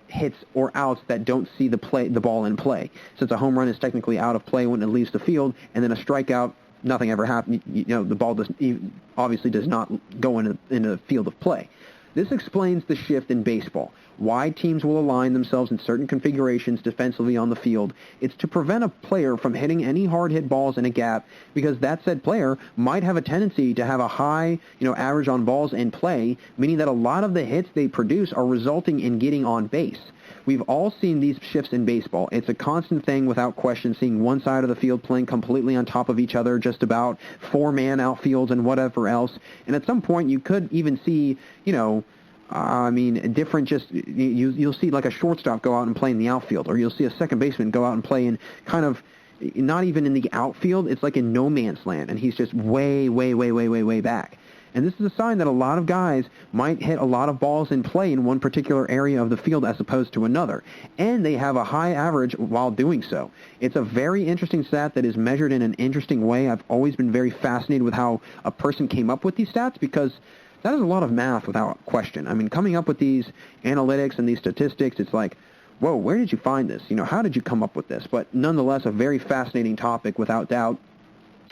hits or outs that don't see the ball in play. Since a home run is technically out of play when it leaves the field, and then a strikeout, nothing ever happened. The ball obviously does not go into the field of play. This explains the shift in baseball. Why teams will align themselves in certain configurations defensively on the field. It's to prevent a player from hitting any hard hit balls in a gap, because that said player might have a tendency to have a high, average on balls in play, meaning that a lot of the hits they produce are resulting in getting on base. We've all seen these shifts in baseball. It's a constant thing without question, seeing one side of the field playing completely on top of each other, just about 4-man outfields and whatever else. And at some point you could even see, different you'll see like a shortstop go out and play in the outfield, or you'll see a second baseman go out and play in kind of not even in the outfield. It's like in no man's land, and he's just way, way, way, way, way, way back. And this is a sign that a lot of guys might hit a lot of balls in play in one particular area of the field as opposed to another. And they have a high average while doing so. It's a very interesting stat that is measured in an interesting way. I've always been very fascinated with how a person came up with these stats, because that is a lot of math without question. I mean, coming up with these analytics and these statistics, it's like, whoa, where did you find this? How did you come up with this? But nonetheless, a very fascinating topic without doubt.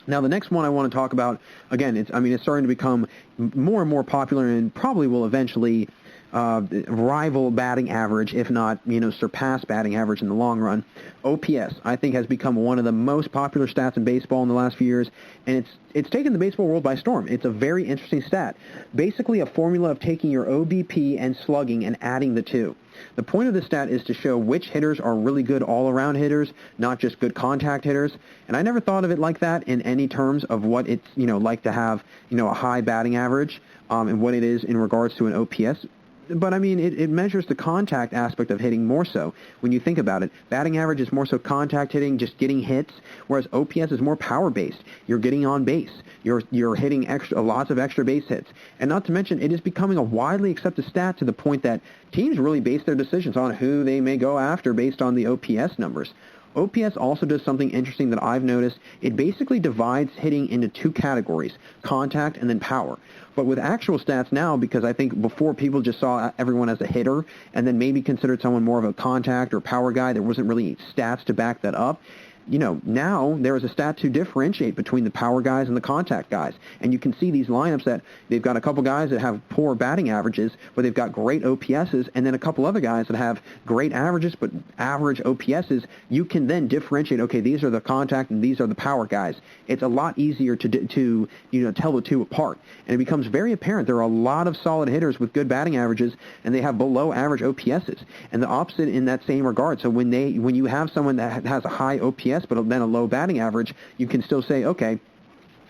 Now, the next one I want to talk about, again, it's starting to become more and more popular and probably will eventually rival batting average, if not, surpass batting average in the long run. OPS, I think, has become one of the most popular stats in baseball in the last few years, and it's taken the baseball world by storm. It's a very interesting stat. Basically a formula of taking your OBP and slugging and adding the two. The point of this stat is to show which hitters are really good all-around hitters, not just good contact hitters. And I never thought of it like that in any terms of what it's, like to have, a high batting average and what it is in regards to an OPS. But, it measures the contact aspect of hitting more so. When you think about it, batting average is more so contact hitting, just getting hits, whereas OPS is more power-based. You're getting on base. You're hitting lots of extra base hits. And not to mention, it is becoming a widely accepted stat to the point that teams really base their decisions on who they may go after based on the OPS numbers. OPS also does something interesting that I've noticed. It basically divides hitting into 2 categories, contact and then power. But with actual stats now, because I think before people just saw everyone as a hitter and then maybe considered someone more of a contact or power guy, there wasn't really stats to back that up. now there is a stat to differentiate between the power guys and the contact guys. And you can see these lineups that they've got a couple guys that have poor batting averages, but they've got great OPSs, and then a couple other guys that have great averages but average OPSs. You can then differentiate, okay, these are the contact and these are the power guys. It's a lot easier to tell the two apart. And it becomes very apparent there are a lot of solid hitters with good batting averages, and they have below average OPSs. And the opposite in that same regard. So when you have someone that has a high OPS but then a low batting average, you can still say, okay,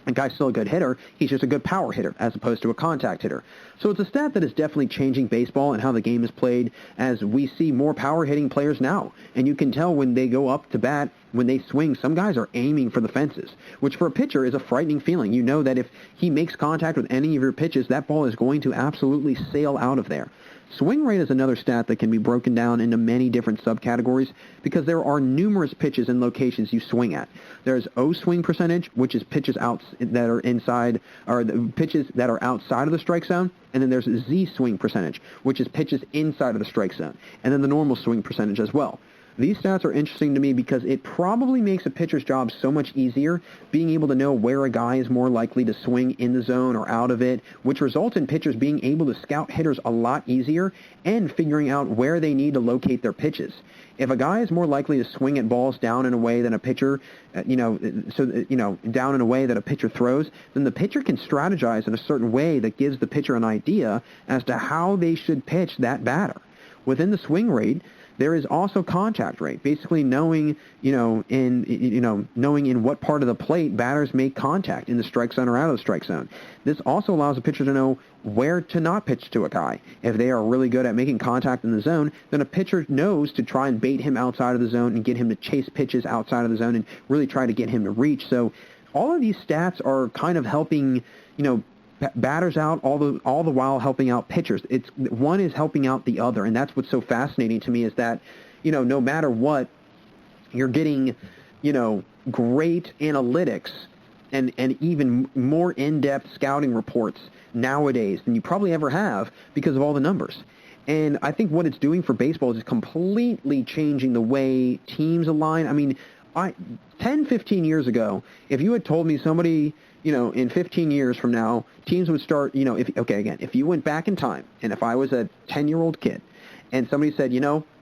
the guy's still a good hitter. He's just a good power hitter as opposed to a contact hitter. So it's a stat that is definitely changing baseball and how the game is played, as we see more power hitting players now. And you can tell when they go up to bat, when they swing, some guys are aiming for the fences, which for a pitcher is a frightening feeling. You know that if he makes contact with any of your pitches, that ball is going to absolutely sail out of there. Swing rate is another stat that can be broken down into many different subcategories because there are numerous pitches and locations you swing at. There's O swing percentage, which is pitches that are inside, or the pitches that are outside of the strike zone, and then there's Z swing percentage, which is pitches inside of the strike zone, and then the normal swing percentage as well. These stats are interesting to me because it probably makes a pitcher's job so much easier, being able to know where a guy is more likely to swing in the zone or out of it, which results in pitchers being able to scout hitters a lot easier and figuring out where they need to locate their pitches. If a guy is more likely to swing at balls down in a way than a pitcher, down in a way that a pitcher throws, then the pitcher can strategize in a certain way that gives the pitcher an idea as to how they should pitch that batter. Within the swing rate, there is also contact rate, basically knowing in what part of the plate batters make contact in the strike zone or out of the strike zone. This also allows a pitcher to know where to not pitch to a guy. If they are really good at making contact in the zone, then a pitcher knows to try and bait him outside of the zone and get him to chase pitches outside of the zone and really try to get him to reach. So all of these stats are kind of helping, batters out, all the while helping out pitchers. It's one is helping out the other, and that's what's so fascinating to me is that, no matter what, you're getting, great analytics and even more in-depth scouting reports nowadays than you probably ever have because of all the numbers. And I think what it's doing for baseball is completely changing the way teams align. I mean, 10, 15 years ago, if you had told me somebody, in 15 years from now, teams would start, if you went back in time, and if I was a 10-year-old kid, and somebody said,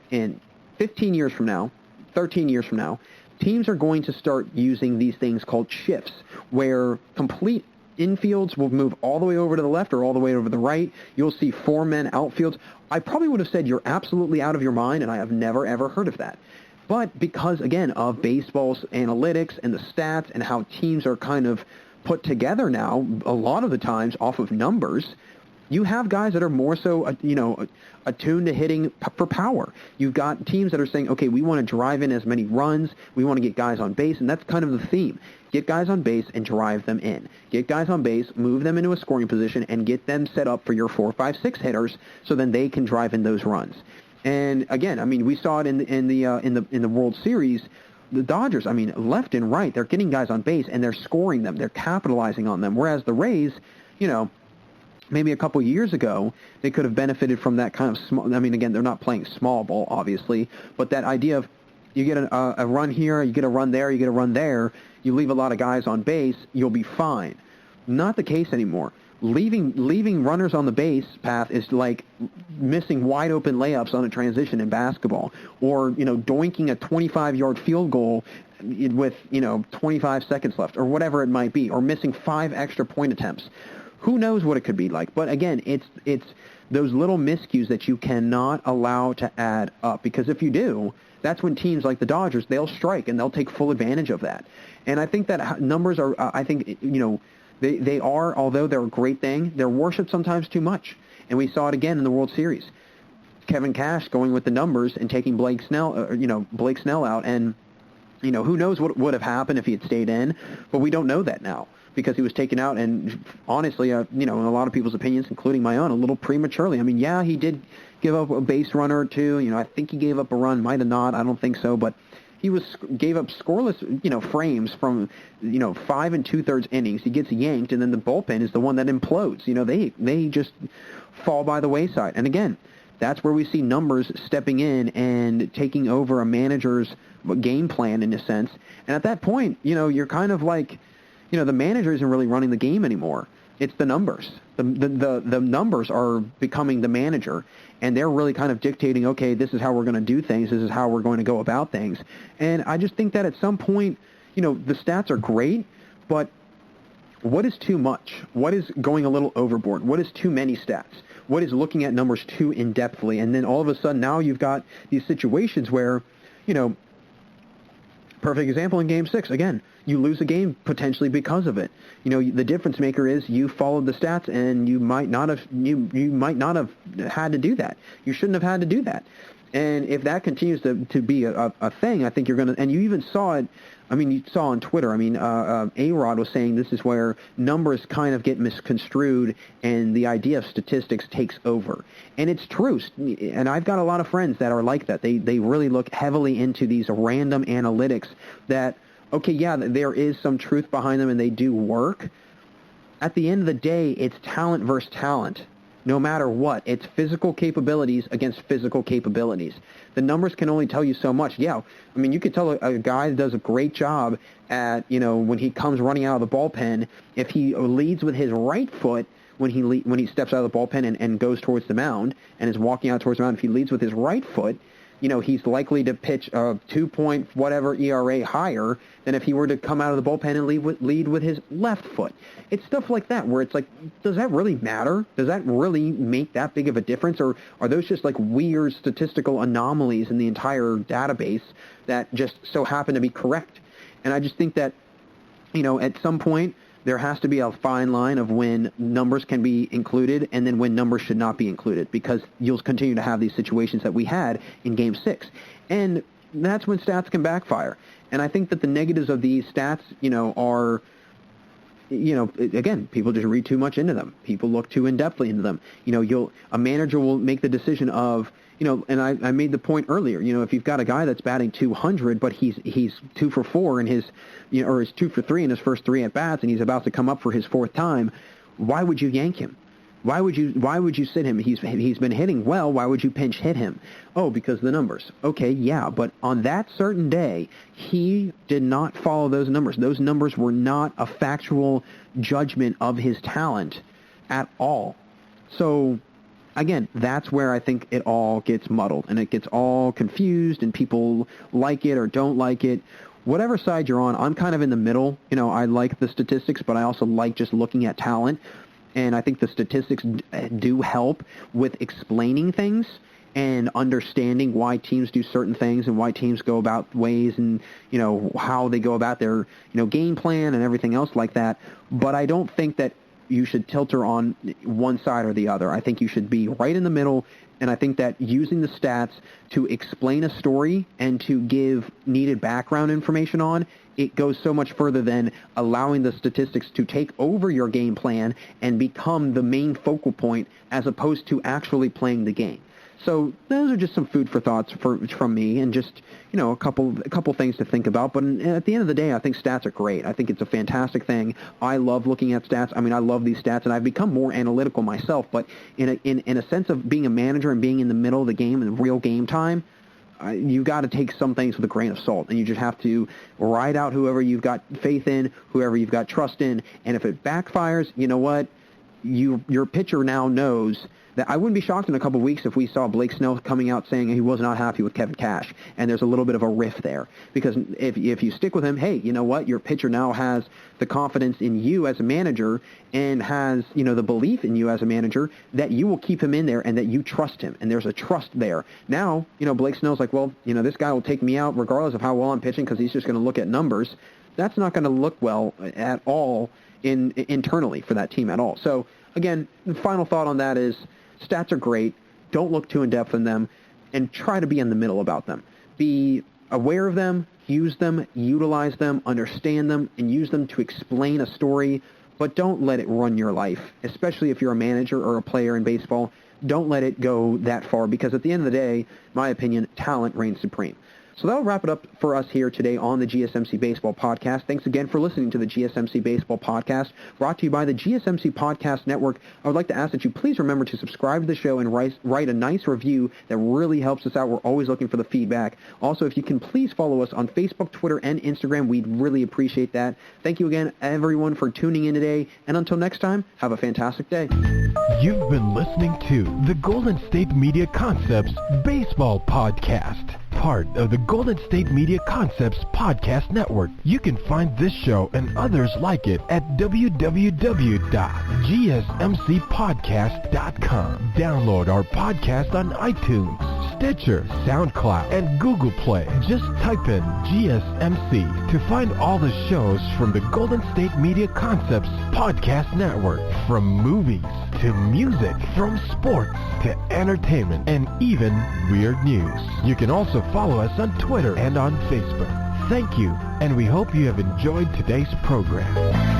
in 15 years from now, 13 years from now, teams are going to start using these things called shifts, where complete infields will move all the way over to the left or all the way over the right. You'll see four-men outfields. I probably would have said you're absolutely out of your mind, and I have never, ever heard of that. But because, again, of baseball's analytics and the stats and how teams are kind of put together now, a lot of the times off of numbers, you have guys that are more so, attuned to hitting for power. You've got teams that are saying, okay, we want to drive in as many runs, we want to get guys on base, and that's kind of the theme. Get guys on base and drive them in. Get guys on base, move them into a scoring position, and get them set up for your 4, 5, 6 hitters so then they can drive in those runs. And again, I mean, we saw it in the World Series. The Dodgers, I mean, left and right, they're getting guys on base and they're scoring them. They're capitalizing on them. Whereas the Rays, maybe a couple years ago, they could have benefited from that kind of small. I mean, again, they're not playing small ball, obviously, but that idea of you get a run here, you get a run there, you get a run there, you leave a lot of guys on base, you'll be fine. Not the case anymore. Leaving runners on the base path is like missing wide open layups on a transition in basketball, or doinking a 25-yard field goal with 25 seconds left, or whatever it might be, or missing 5 extra point attempts. Who knows what it could be like? But again, it's those little miscues that you cannot allow to add up, because if you do, that's when teams like the Dodgers, they'll strike and they'll take full advantage of that. And I think that numbers are, They are, although they're a great thing, they're worshipped sometimes too much. And we saw it again in the World Series. Kevin Cash going with the numbers and taking Blake Snell out, and who knows what would have happened if he had stayed in, but we don't know that now because he was taken out, and honestly, in a lot of people's opinions, including my own, a little prematurely. I mean, yeah, he did give up a base runner or two. I think he gave up a run, might have not, I don't think so, but he gave up scoreless, frames from, 5 2/3 innings. He gets yanked, and then the bullpen is the one that implodes. They just fall by the wayside. And again, That's where we see numbers stepping in and taking over a manager's game plan in a sense. And at that point, you're kind of like, the manager isn't really running the game anymore. It's the numbers. The numbers are becoming the manager, and they're really kind of dictating, okay, this is how we're going to do things. This is how we're going to go about things. And I just think that at some point, the stats are great, but what is too much? What is going a little overboard? What is too many stats? What is looking at numbers too in-depthly? And then all of a sudden now you've got these situations where, perfect example in Game 6, again, you lose a game potentially because of it. The difference maker is you followed the stats, and you might not have had to do that. You shouldn't have had to do that. And if that continues to be a thing, I think you're going to, and you even saw it, you saw on Twitter, A-Rod was saying this is where numbers kind of get misconstrued and the idea of statistics takes over. And it's true. And I've got a lot of friends that are like that. They really look heavily into these random analytics that, okay, yeah, there is some truth behind them and they do work. At the end of the day, it's talent versus talent. No matter what, it's physical capabilities against physical capabilities. The numbers can only tell you so much. Yeah, you could tell a guy that does a great job at, when he comes running out of the bullpen, if he leads with his right foot when he steps out of the bullpen and goes towards the mound and is walking out towards the mound, if he leads with his right foot, he's likely to pitch a 2-point whatever ERA higher than if he were to come out of the bullpen and lead with his left foot. It's stuff like that where it's like, does that really matter? Does that really make that big of a difference? Or are those just like weird statistical anomalies in the entire database that just so happen to be correct? And I just think that, at some point, there has to be a fine line of when numbers can be included and then when numbers should not be included, because you'll continue to have these situations that we had in Game 6. And that's when stats can backfire. And I think that the negatives of these stats, are, again, people just read too much into them. People look too in-depthly into them. A manager will make the decision of, and I made the point earlier, if you've got a guy that's batting 200, but he's 2 for 4 in his, or he's 2 for 3 in his first 3 at-bats, and he's about to come up for his 4th time, why would you yank him? Why would you sit him? He's been hitting well. Why would you pinch hit him? Oh, because of the numbers. Okay, yeah, but on that certain day, he did not follow those numbers. Those numbers were not a factual judgment of his talent at all. So, again, that's where I think it all gets muddled, and it gets all confused, and people like it or don't like it. Whatever side you're on, I'm kind of in the middle. I like the statistics, but I also like just looking at talent. And I think the statistics do help with explaining things and understanding why teams do certain things and why teams go about ways and, how they go about their, game plan and everything else like that. But I don't think that you should tilter on one side or the other. I think you should be right in the middle, and I think that using the stats to explain a story and to give needed background information on, it goes so much further than allowing the statistics to take over your game plan and become the main focal point as opposed to actually playing the game. So those are just some food for thoughts from me, and just a couple things to think about. But at the end of the day, I think stats are great. I think it's a fantastic thing. I love looking at stats. I love these stats, and I've become more analytical myself. But in a sense of being a manager and being in the middle of the game and real game time, you got to take some things with a grain of salt, and you just have to ride out whoever you've got faith in, whoever you've got trust in. And if it backfires, you know what? Your pitcher now knows that. I wouldn't be shocked in a couple of weeks if we saw Blake Snell coming out saying he was not happy with Kevin Cash, and there's a little bit of a rift there. Because if you stick with him, hey, you know what? Your pitcher now has the confidence in you as a manager and has, the belief in you as a manager that you will keep him in there and that you trust him, and there's a trust there. Now, Blake Snell's like, well, this guy will take me out regardless of how well I'm pitching because he's just going to look at numbers. That's not going to look well at all internally for that team at all. So, again, the final thought on that is stats are great. Don't look too in-depth in them, and try to be in the middle about them. Be aware of them, use them, utilize them, understand them, and use them to explain a story, but don't let it run your life, especially if you're a manager or a player in baseball. Don't let it go that far, because at the end of the day, my opinion, talent reigns supreme. So that'll wrap it up for us here today on the GSMC Baseball Podcast. Thanks again for listening to the GSMC Baseball Podcast, brought to you by the GSMC Podcast Network. I would like to ask that you please remember to subscribe to the show and write a nice review. That really helps us out. We're always looking for the feedback. Also, if you can please follow us on Facebook, Twitter, and Instagram, we'd really appreciate that. Thank you again, everyone, for tuning in today. And until next time, have a fantastic day. You've been listening to the Golden State Media Concepts Baseball Podcast, part of the Golden State Media Concepts Podcast Network. You can find this show and others like it at www.gsmcpodcast.com. Download our podcast on iTunes, Stitcher, SoundCloud, and Google Play. Just type in GSMC to find all the shows from the Golden State Media Concepts Podcast Network. From movies to music, from sports to entertainment, and even weird news. You can also follow us on Twitter and on Facebook. Thank you, and we hope you have enjoyed today's program.